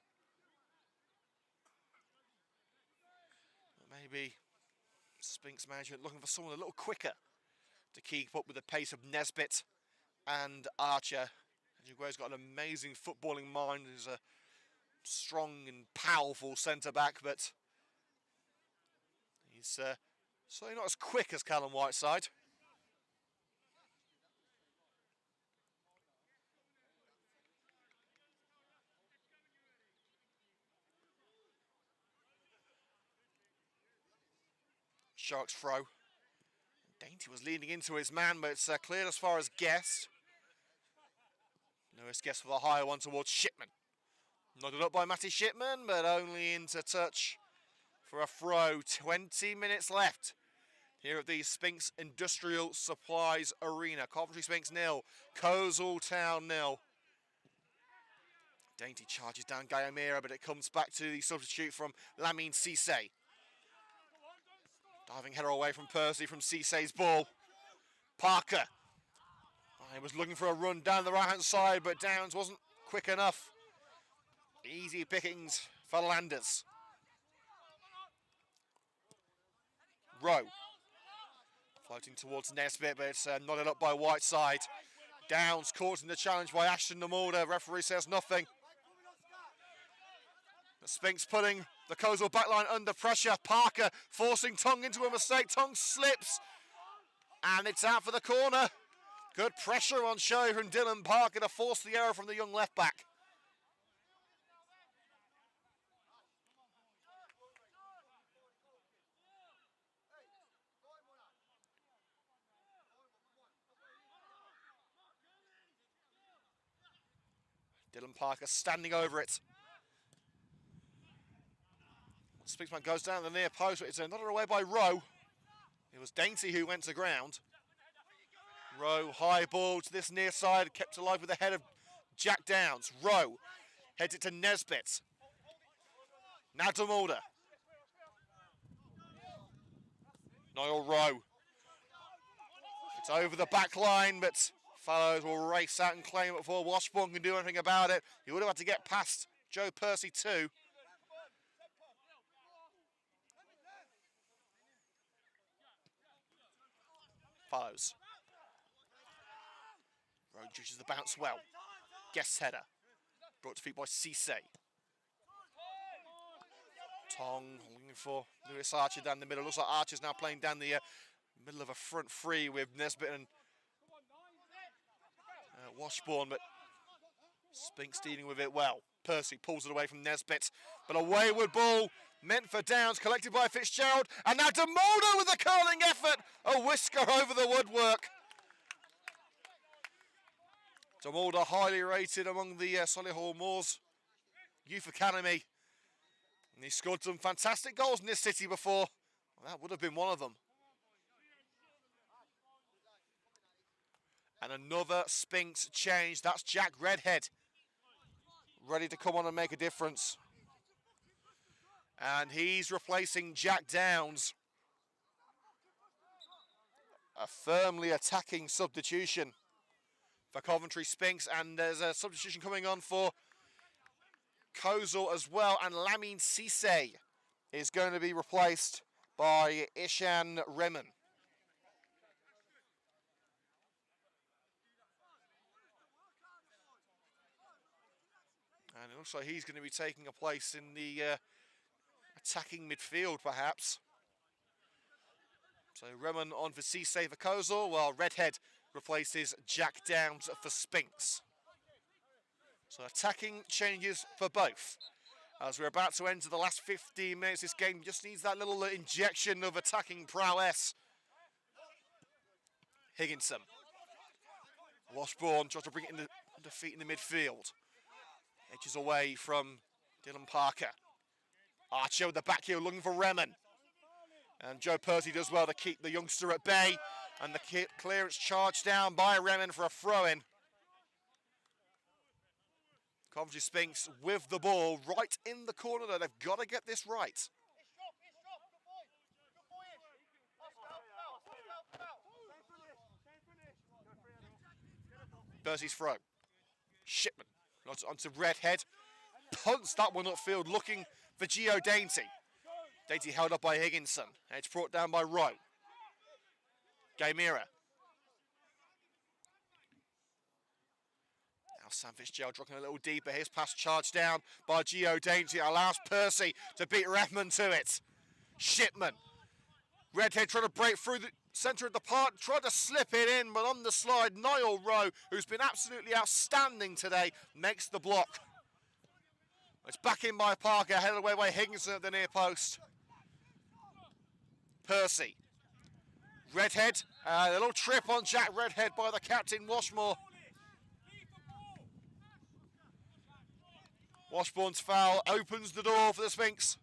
But maybe Sphinx management looking for someone a little quicker to keep up with the pace of Nesbitt and Archer. Ejinguele's got an amazing footballing mind. He's a strong and powerful centre-back, but he's certainly not as quick as Callum Whiteside. Sharks throw. Dainty was leaning into his man, but it's cleared as far as Guest. Lewis Guest for the higher one towards Shipman. Nodded up by Matty Shipman, but only into touch for a throw. 20 minutes left here at the Sphinx Industrial Supplies Arena. Coventry Sphinx 0, Coleshill Town 0. Dainty charges down Gayamira, but it comes back to the substitute from Lamine Cisse. Diving header away from Percy from Cisse's ball. Parker. He was looking for a run down the right-hand side, but Downs wasn't quick enough. Easy pickings for Landers. Rowe. Floating towards Nesbitt, but it's nodded up by Whiteside. Downs caught in the challenge by Ashton Namulda. Referee says nothing. The Sphinx putting the Coleshill backline under pressure. Parker forcing Tongue into a mistake. Tongue slips, and it's out for the corner. Good pressure on show from Dylan Parker to force the error from the young left back. Dylan Parker standing over it. Sphinxman goes down the near post, but it's another away by Rowe. It was Dainty who went to ground. Rowe, high ball to this near side, kept alive with the head of Jack Downs. Rowe heads it to Nesbitt. Now to Mulder. Niall Rowe. It's over the back line, but Fallows will race out and claim it before Washburn can do anything about it. He would have had to get past Joe Percy too. Fallows. Rowe judges the bounce well. Guest header. Brought to feet by Cisse. Tong looking for Lewis Archer down the middle. Looks like Archer's now playing down the middle of a front three with Nesbitt and Washburn, but Sphinx dealing with it well. Percy pulls it away from Nesbitt, but a wayward ball meant for Downs, collected by Fitzgerald, and now DeMolder with a curling effort, a whisker over the woodwork. DeMolder highly rated among the Solihull Moors Youth Academy, and he scored some fantastic goals in this city before. Well, that would have been one of them. And another Sphinx change. That's Jack Redhead, ready to come on and make a difference. And he's replacing Jack Downs. A firmly attacking substitution for Coventry Sphinx. And there's a substitution coming on for Coleshill as well. And Lamine Cisse is going to be replaced by Ishan Remen. And it looks like he's going to be taking a place in the attacking midfield, perhaps. So Remen on for Cisse for Coleshill, while Redhead replaces Jack Downs for Sphinx. So attacking changes for both. As we're about to enter the last 15 minutes, this game just needs that little injection of attacking prowess. Higginson. Washburn tries to bring it into feet in the midfield. Edges away from Dylan Parker. Archer with the back heel looking for Remen. And Joe Percy does well to keep the youngster at bay. And the clearance charged down by Remen for a throw-in. Coventry Sphinx with the ball right in the corner there. They've got to get this right. Percy's throw. Shipman. Onto Redhead. Punts that one upfield looking for Gio Dainty. Dainty held up by Higginson. And it's brought down by Rowe. Gaymira. Now Sam Fitzgerald dropping a little deeper. His pass charged down by Gio Dainty. Allows Percy to beat Refman to it. Shipman. Redhead trying to break through the centre of the park. Tried to slip it in, but on the slide, Niall Rowe, who's been absolutely outstanding today, makes the block. It's back in by Parker, headed away by Higginson at the near post. Percy. Redhead, a little trip on Jack Redhead by the captain, Washmore. Washbourne's foul opens the door for the Sphinx.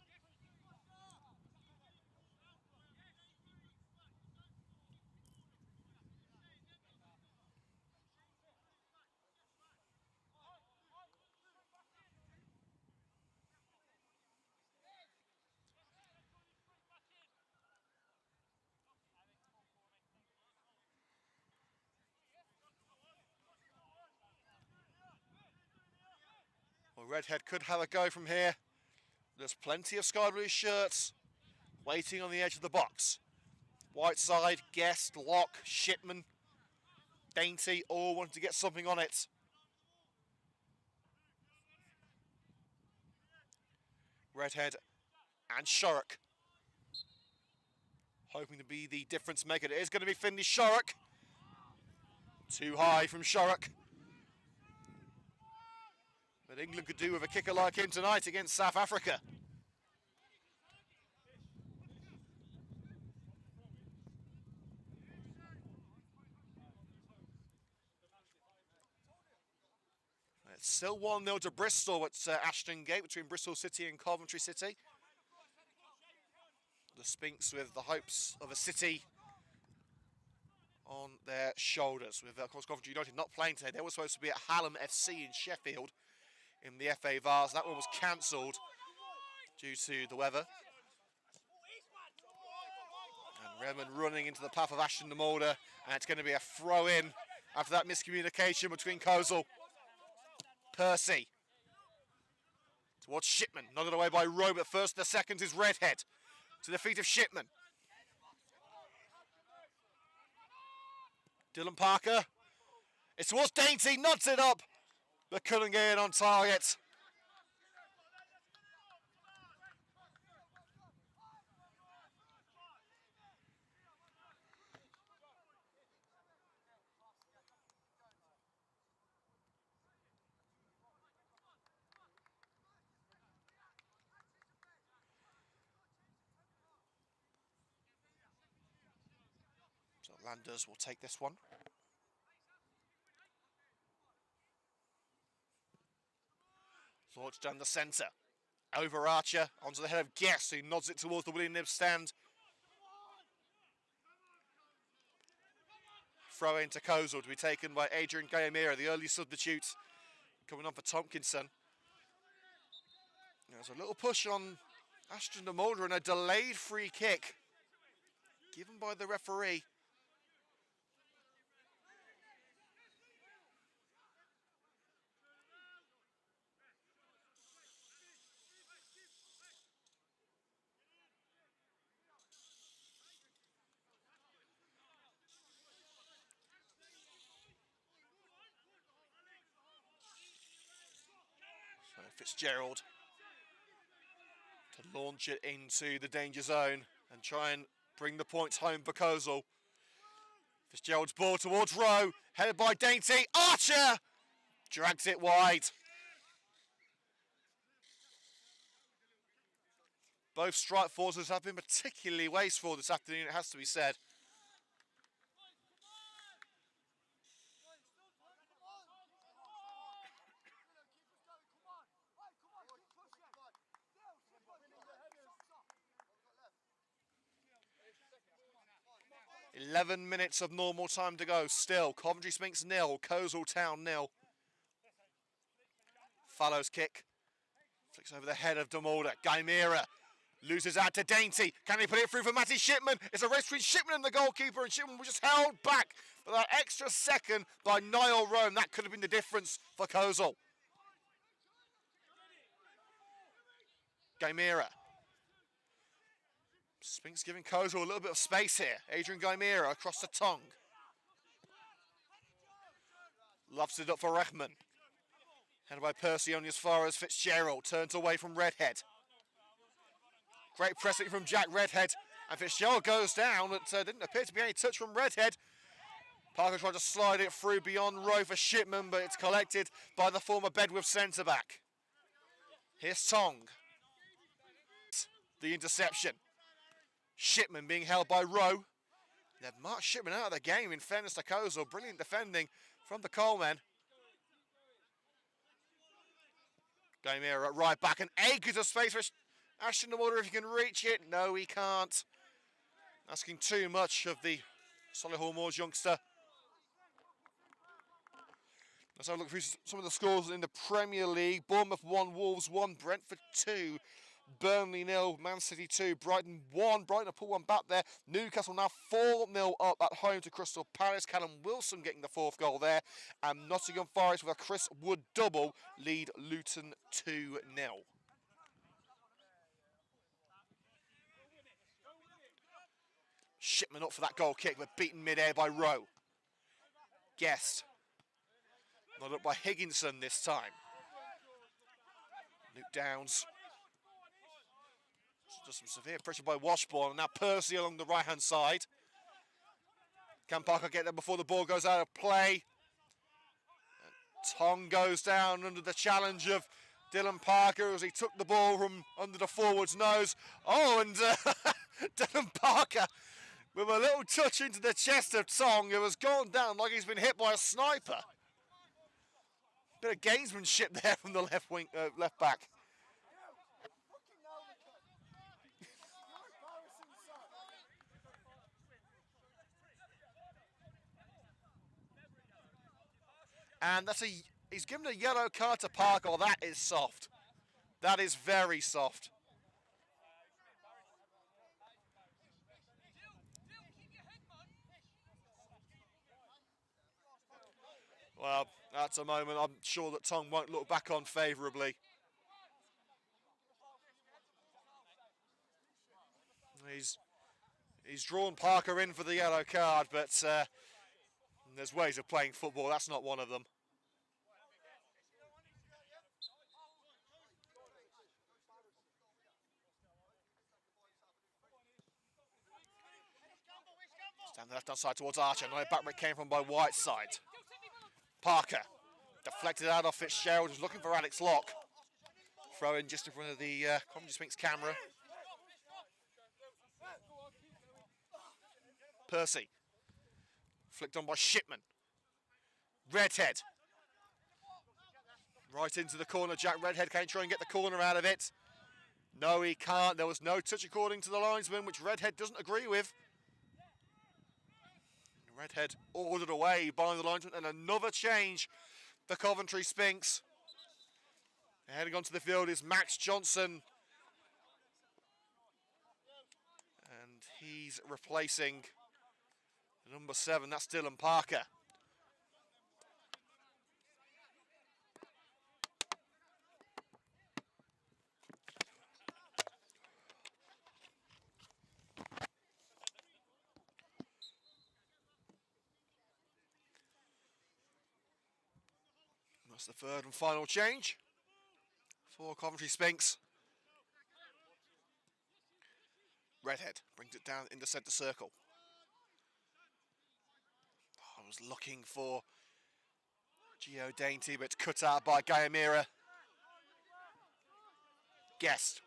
Well, Redhead could have a go from here. There's plenty of sky blue shirts waiting on the edge of the box. Whiteside, Guest, Locke, Shipman, Dainty, all wanting to get something on it. Redhead and Shorrock hoping to be the difference maker. It is going to be Finley Shorrock. Too high from Shorrock. But England could do with a kicker like him tonight against South Africa. It's still 1-0 to Bristol at Ashton Gate between Bristol City and Coventry City. The Sphinx with the hopes of a City on their shoulders. With, of course, Coventry United not playing today. They were supposed to be at Hallam FC in Sheffield in the FA Vars. That one was cancelled due to the weather. And Redmond running into the path of Ashton de Mulder, and it's going to be a throw-in after that miscommunication between Coleshill. Percy towards Shipman, nodded away by Rowe, but first the second is Redhead to the feet of Shipman. Dylan Parker, it's towards Dainty, nods it up, but couldn't get in on target. So Landers will take this one. Launched down the centre. Over Archer, onto the head of Guest, who nods it towards the William Knibb stand. Throw into Coleshill to be taken by Adrian Gayamira, the early substitute, coming on for Tompkinson. There's a little push on Ashton de Mulder and a delayed free kick given by the referee. So Fitzgerald to launch it into the danger zone and try and bring the points home for Coleshill. Fitzgerald's ball towards Rowe, headed by Dainty. Archer drags it wide. Both strike forces have been particularly wasteful this afternoon, it has to be said. "11 minutes of normal time to go. Still, Coventry Sphinx 0, Coleshill Town 0. Fallows kick. Flicks over the head of de Mulder. Gymira loses out to Dainty. Can he put it through for Matty Shipman? It's a race between Shipman and the goalkeeper, and Shipman was just held back for that extra second by Niall Rome. That could have been the difference for Coleshill. Gymira. Sphinx giving Coleshill a little bit of space here. Adrian Gymira across the tongue. Loves it up for Rechman. Headed by Percy only as far as Fitzgerald. Turns away from Redhead. Great pressing from Jack Redhead. And Fitzgerald goes down, but didn't appear to be any touch from Redhead. Parker tried to slide it through beyond Rowe for Shipman, but it's collected by the former Bedworth centre-back. Here's Tong. The interception. Shipman being held by Rowe. They've marked Shipman out of the game, in fairness to Coleshill. Brilliant defending from the Colemen. Game here at right back, and acres of space for Ashton. I wonder if he can reach it. No, he can't. Asking too much of the Solihull Moors youngster. Let's have a look through some of the scores in the Premier League. Bournemouth 1, Wolves 1, Brentford 2, Burnley 0, Man City 2, Brighton 1. Brighton have put one back there. Newcastle now 4-0 up at home to Crystal Palace. Callum Wilson getting the 4th goal there. And Nottingham Forest with a Chris Wood double lead Luton 2-0. Shipman up for that goal kick, but beaten mid-air by Rowe. Guest. Not up by Higginson this time. Luke Downs. Just some severe pressure by Washbourne. And now Percy along the right-hand side. Can Parker get there before the ball goes out of play? And Tong goes down under the challenge of Dylan Parker as he took the ball from under the forward's nose. Oh, and Dylan Parker with a little touch into the chest of Tong, who has gone down like he's been hit by a sniper. Bit of gamesmanship there from the left back. And he's given a yellow card to Parker. Oh, that is soft. That is very soft. Well, that's a moment I'm sure that Tong won't look back on favourably. He's drawn Parker in for the yellow card, but there's ways of playing football. That's not one of them. Down the left-hand side towards Archer. No back where it came from by Whiteside. Parker deflected out off Fitzgerald, who's looking for Alex Locke. Throw in just in front of the Coventry Sphinx camera. Percy. Flicked on by Shipman. Redhead. Right into the corner. Jack Redhead can try and get the corner out of it. No, he can't. There was no touch according to the linesman, which Redhead doesn't agree with. Redhead ordered away by the linesman, and another change for Coventry Sphinx. Heading onto the field is Max Johnson. And he's replacing number 7, that's Dylan Parker. That's the third and final change for Coventry Sphinx. Redhead brings it down in the centre circle. I was looking for Gio Dainty, but it's cut out by Guyamira. Guest.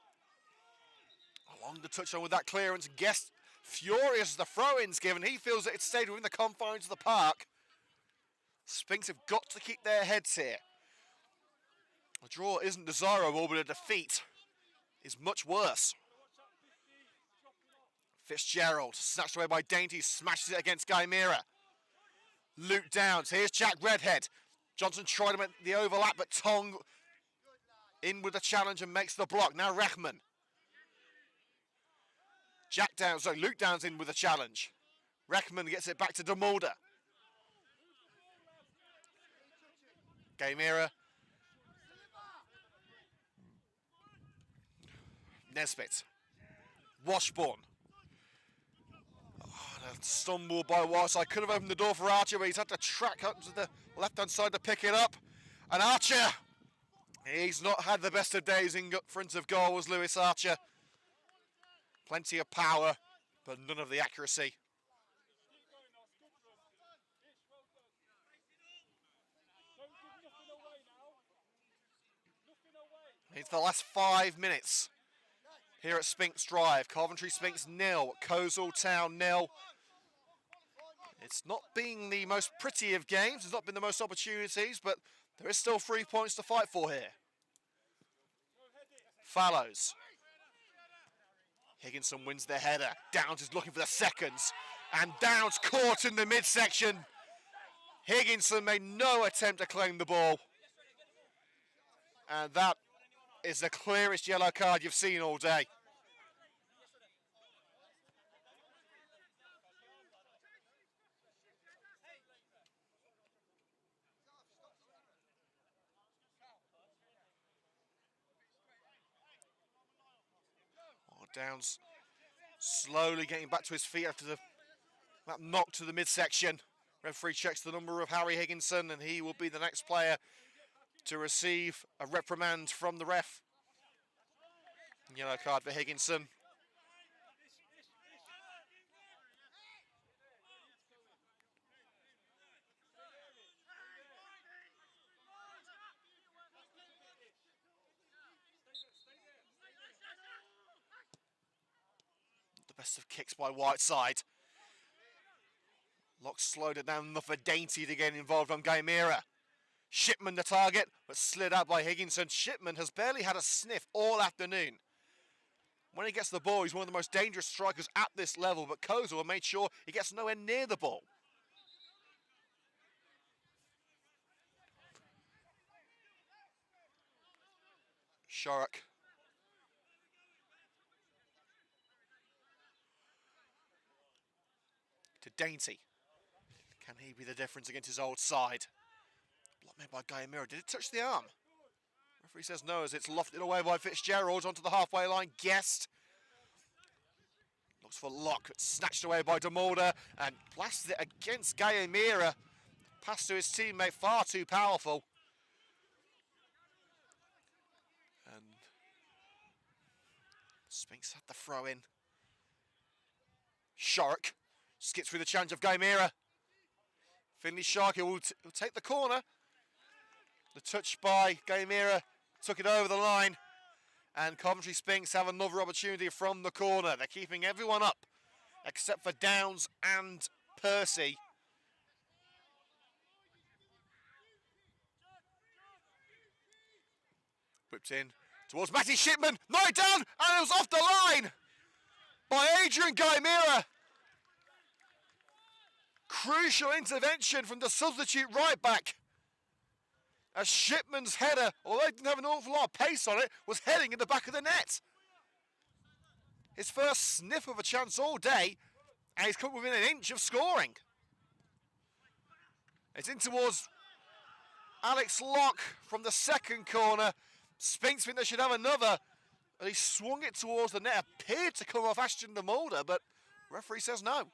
Along the touchline with that clearance. Guest furious as the throw-in's given. He feels that it's stayed within the confines of the park. Sphinx have got to keep their heads here. A draw isn't desirable, but a defeat is much worse. Fitzgerald, snatched away by Dainty, smashes it against Guyamira. Luke Downs, here's Jack Redhead. Johnson tried him at the overlap, but Tong in with the challenge and makes the block. Now Rechman. Luke Downs in with the challenge. Rechman gets it back to DeMulder. Guyamira. Nesbitt. Washbourne. Stumble by Whiteside. Could have opened the door for Archer, but he's had to track up to the left-hand side to pick it up. And Archer, he's not had the best of days in front of goal, was Lewis Archer. Plenty of power, but none of the accuracy. It's the last 5 minutes here at Sphinx Drive. Coventry Sphinx 0, Coleshill Town 0. It's not been the most pretty of games, it's not been the most opportunities, but there is still 3 points to fight for here. Fallows. Higginson wins the header. Downs is looking for the seconds, and Downs caught in the midsection. Higginson made no attempt to claim the ball. And that is the clearest yellow card you've seen all day. Downs slowly getting back to his feet after that knock to the midsection. Referee checks the number of Harry Higginson, and he will be the next player to receive a reprimand from the ref. Yellow card for Higginson. The best of kicks by Whiteside. Locke slowed it down enough for Dainty to get involved on Gaimira. Shipman the target, but slid out by Higginson. Shipman has barely had a sniff all afternoon. When he gets the ball, he's one of the most dangerous strikers at this level, but Coleshill made sure he gets nowhere near the ball. Sharrock. To Dainty. Can he be the difference against his old side? Block made by Gaimira. Did it touch the arm? Referee says no, as it's lofted away by Fitzgerald onto the halfway line. Guest. Looks for Locke. It's snatched away by Demolder and blasted it against Gaimira. Pass to his teammate, far too powerful. And Sphinx had the throw in. Shark skips through the challenge of Gaimira. Finley Sharkey will take the corner. The touch by Gaimira took it over the line. And Coventry Sphinx have another opportunity from the corner. They're keeping everyone up except for Downs and Percy. Whipped in towards Matty Shipman. Knocked it down, and it was off the line by Adrian Gaimira. Crucial intervention from the substitute right back. As Shipman's header, although it didn't have an awful lot of pace on it, was heading in the back of the net. His first sniff of a chance all day, and he's come within an inch of scoring. It's in towards Alex Locke from the second corner. Sphinx think they should have another. And he swung it towards the net, appeared to come off Ashton de Mulder, but referee says no.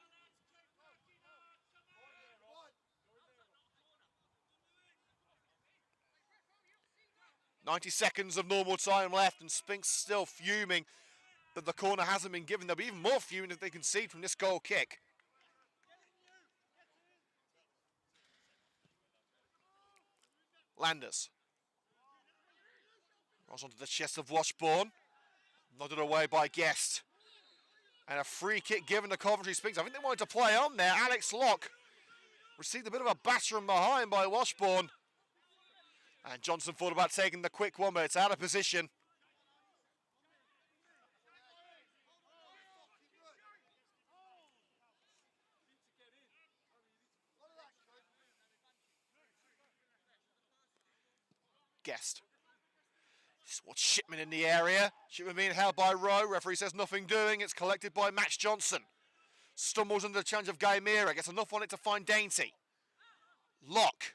"90 seconds of normal time left, and Sphinx still fuming that the corner hasn't been given. They'll be even more fuming if they concede from this goal kick. Landers. Rolls onto the chest of Washbourne. Nodded away by Guest. And a free kick given to Coventry Sphinx. I think they wanted to play on there. Alex Locke received a bit of a batter from behind by Washbourne. And Johnson thought about taking the quick one, but it's out of position. Guest. What's Shipman in the area? Shipman being held by Rowe. Referee says nothing doing. It's collected by Max Johnson. Stumbles under the challenge of Gaimira. Gets enough on it to find Dainty. Locke.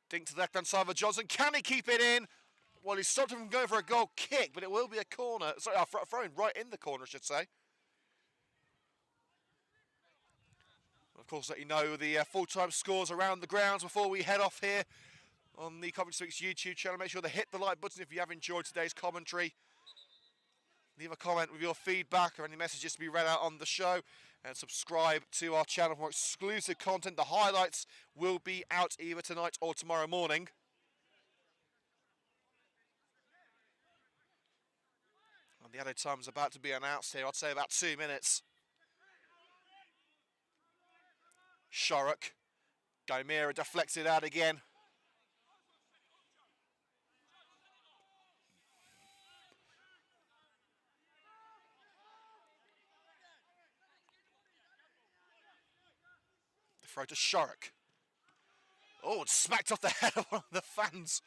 Dink to the left-hand side of Johnson. Can he keep it in? Well, he stopped him from going for a goal kick, but it will be a corner. Sorry, a throw-in right in the corner, I should say. Of course, let you know the full-time scores around the grounds before we head off here on the Coventry Sphinx YouTube channel. Make sure to hit the like button if you have enjoyed today's commentary. Leave a comment with your feedback or any messages to be read out on the show. And subscribe to our channel for more exclusive content. The highlights will be out either tonight or tomorrow morning. The added time is about to be announced here. I'd say about 2 minutes. Shorrock. Gomera deflected out again. The throw to Shorrock. Oh, it smacked off the head of one of the fans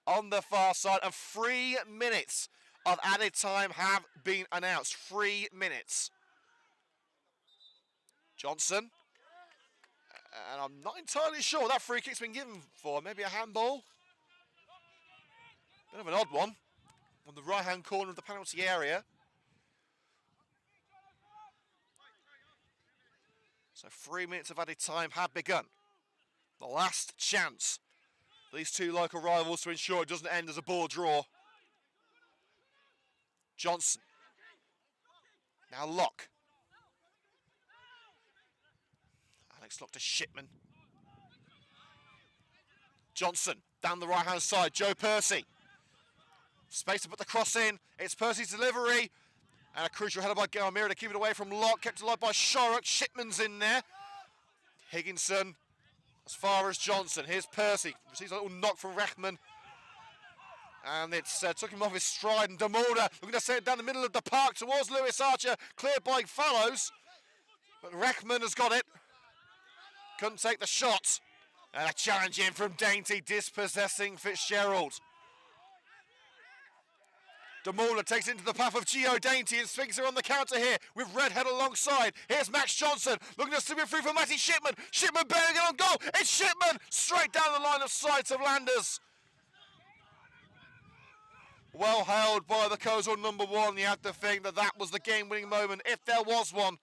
on the far side. And 3 minutes of added time have been announced. 3 minutes. Johnson. And I'm not entirely sure what that free kick's been given for. Maybe a handball. Bit of an odd one. On the right-hand corner of the penalty area. So 3 minutes of added time have begun. The last chance. These two local rivals to ensure it doesn't end as a ball draw. Johnson. Now Locke. Alex Locke to Shipman. Johnson down the right-hand side. Joe Percy. Space to put the cross in. It's Percy's delivery. And a crucial header by Gomera to keep it away from Locke. Kept alive by Shorrock. Shipman's in there. Higginson. As far as Johnson, here's Percy. Receives a little knock from Rechman. And it's took him off his stride. And Demolder looking to set it down the middle of the park towards Lewis Archer. Cleared by Fallows. But Rechman has got it. Couldn't take the shot. And a challenge in from Dainty, dispossessing Fitzgerald. Demolder takes it into the path of Gio Dainty and Sphinx are on the counter here with Redhead alongside. Here's Max Johnson looking to slip it through for Matty Shipman. Shipman bearing it on goal. It's Shipman straight down the line of sight of Landers. Well held by the Coleshill number 1. You have to think that that was the game-winning moment, if there was one.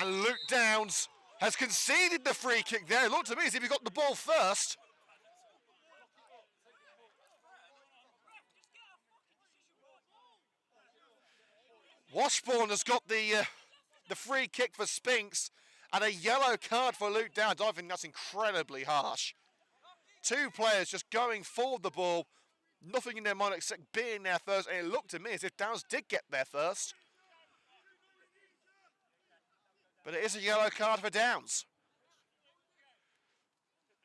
And Luke Downs has conceded the free kick there. It looked to me as if he got the ball first. Washbourne has got the free kick for Sphinx and a yellow card for Luke Downs. I think that's incredibly harsh. Two players just going for the ball, nothing in their mind except being there first, and it looked to me as if Downs did get there first. But it is a yellow card for Downs.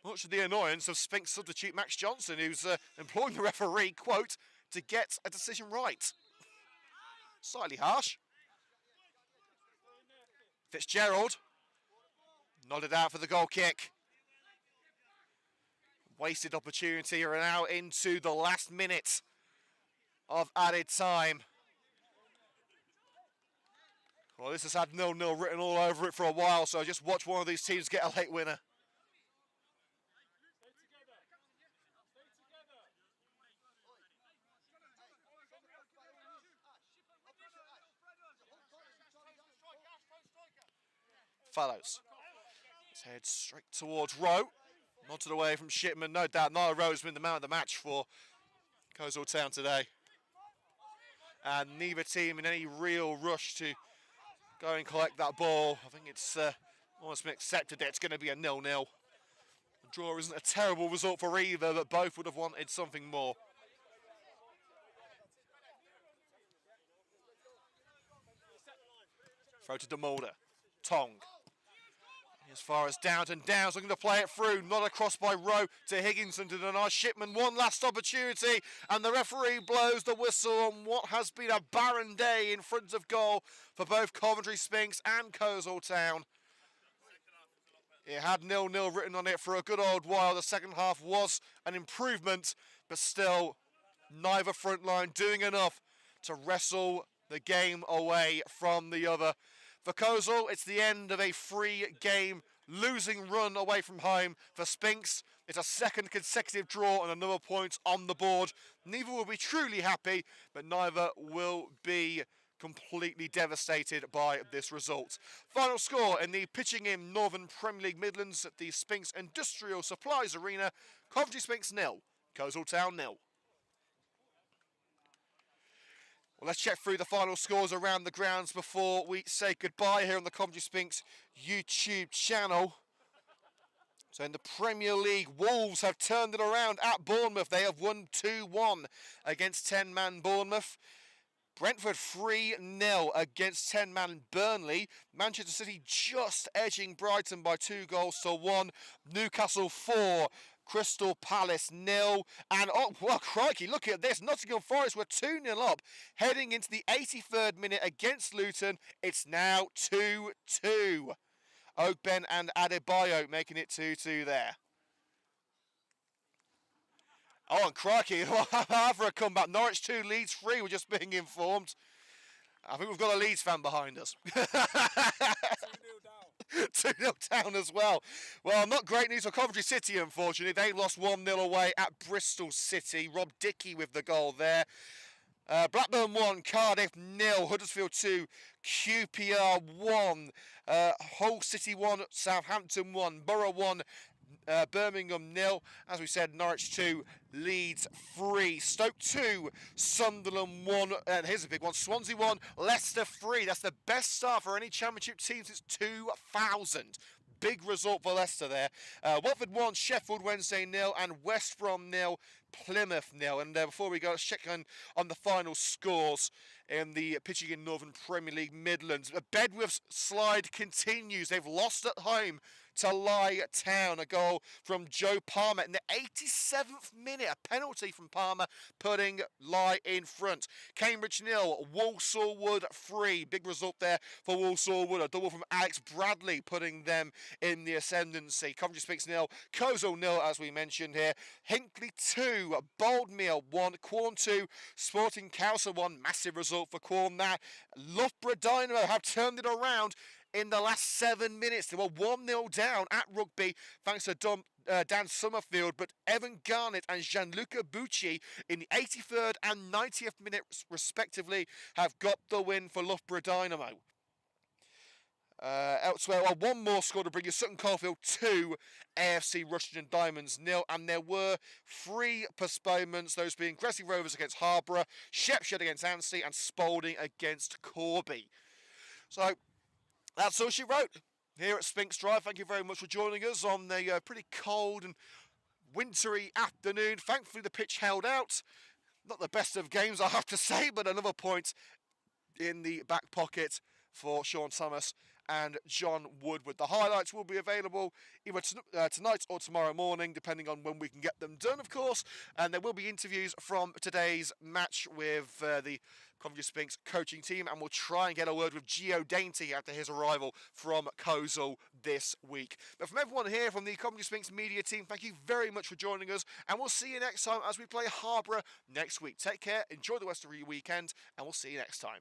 Much to the annoyance of Sphinx substitute Max Johnson, who's employing the referee, quote, to get a decision right. Slightly harsh. Fitzgerald nodded out for the goal kick. Wasted opportunity. We're now into the last minute of added time. Well, this has had 0-0 written all over it for a while, so just watch one of these teams get a late winner. Fallows. His head straight towards Rowe. Nodded away from Shipman. No doubt Niall Rowe's been the man of the match for Coleshill Town today. And neither team in any real rush to go and collect that ball. I think it's almost been accepted that it's going to be a 0-0. The draw isn't a terrible result for either, but both would have wanted something more. Throw to Demolder. Tong. As far as Downs, and Downs looking to play it through, not across by Rowe to Higginson to deny Shipman one last opportunity, and the referee blows the whistle on what has been a barren day in front of goal for both Coventry Sphinx and Coleshill Town. It had 0-0 written on it for a good old while. The second half was an improvement, but still neither front line doing enough to wrestle the game away from the other. For Coleshill, it's the end of a 3-game losing run away from home. For Sphinx, it's a second consecutive draw and another point on the board. Neither will be truly happy, but neither will be completely devastated by this result. Final score in the Pitching In Northern Premier League Midlands at the Sphinx Industrial Supplies Arena. Coventry Sphinx 0, Coleshill Town 0. Well, let's check through the final scores around the grounds before we say goodbye here on the Coventry Sphinx YouTube channel. So in the Premier League, Wolves have turned it around at Bournemouth. They have won 2-1 against 10-man Bournemouth. Brentford 3-0 against 10-man Burnley. Manchester City just edging Brighton by 2-1. Newcastle 4, Crystal Palace 0. And, oh, well, crikey, look at this. Nottingham Forest were 2-0 up. Heading into the 83rd minute against Luton, it's now 2-2. Ogben and Adebayo making it 2-2 there. Oh, and crikey, after a comeback, Norwich 2, Leeds 3, we're just being informed. I think we've got a Leeds fan behind us. 2-0 down as well. Well, not great news for Coventry City, unfortunately. They lost 1-0 away at Bristol City. Rob Dickey with the goal there. Blackburn 1, Cardiff 0, Huddersfield 2, QPR 1, Hull City 1, Southampton 1, Borough 1, Birmingham 0. As we said, Norwich 2, Leeds 3, Stoke 2, Sunderland 1, and here's a big one, Swansea 1, Leicester 3. That's the best start for any Championship team since 2000. Big result for Leicester there. Watford 1, Sheffield Wednesday 0, and West Brom 0, Plymouth 0. And before we go, let's check on the final scores in the pitching in Northern Premier League Midlands. Bedworth's slide continues. They've lost at home to Lye Town. A goal from Joe Palmer in the 87th minute. A penalty from Palmer putting Lye in front. Cambridge 0, Walsall Wood 3. Big result there for Walsall Wood. A double from Alex Bradley putting them in the ascendancy. Coventry Sphinx 0, Coleshill 0 as we mentioned here. Hinkley 2, Boldmere 1, Quorn 2, Sporting Cowser 1. Massive result for Quorn that. Loughborough Dynamo have turned it around in the last 7 minutes. They were 1-0 down at Rugby thanks to Dan Summerfield, but Evan Garnett and Gianluca Bucci in the 83rd and 90th minutes respectively have got the win for Loughborough Dynamo. Elsewhere, well, one more score to bring you. Sutton Coldfield 2, AFC Rushden Diamonds 0, and there were 3 postponements, those being Cressley Rovers against Harborough, Shepshed against Anstey, and Spalding against Corby. So that's all she wrote here at Sphinx Drive. Thank you very much for joining us on a pretty cold and wintry afternoon. Thankfully, the pitch held out. Not the best of games, I have to say, but another point in the back pocket for Sean Thomas and John Woodward. The highlights will be available either tonight or tomorrow morning, depending on when we can get them done, of course. And there will be interviews from today's match with the Coventry Sphinx coaching team, and we'll try and get a word with Gio Dainty after his arrival from Coleshill this week. But from everyone here from the Coventry Sphinx media team, thank you very much for joining us, and we'll see you next time as we play Harborough next week. Take care, enjoy the rest of your weekend, and we'll see you next time.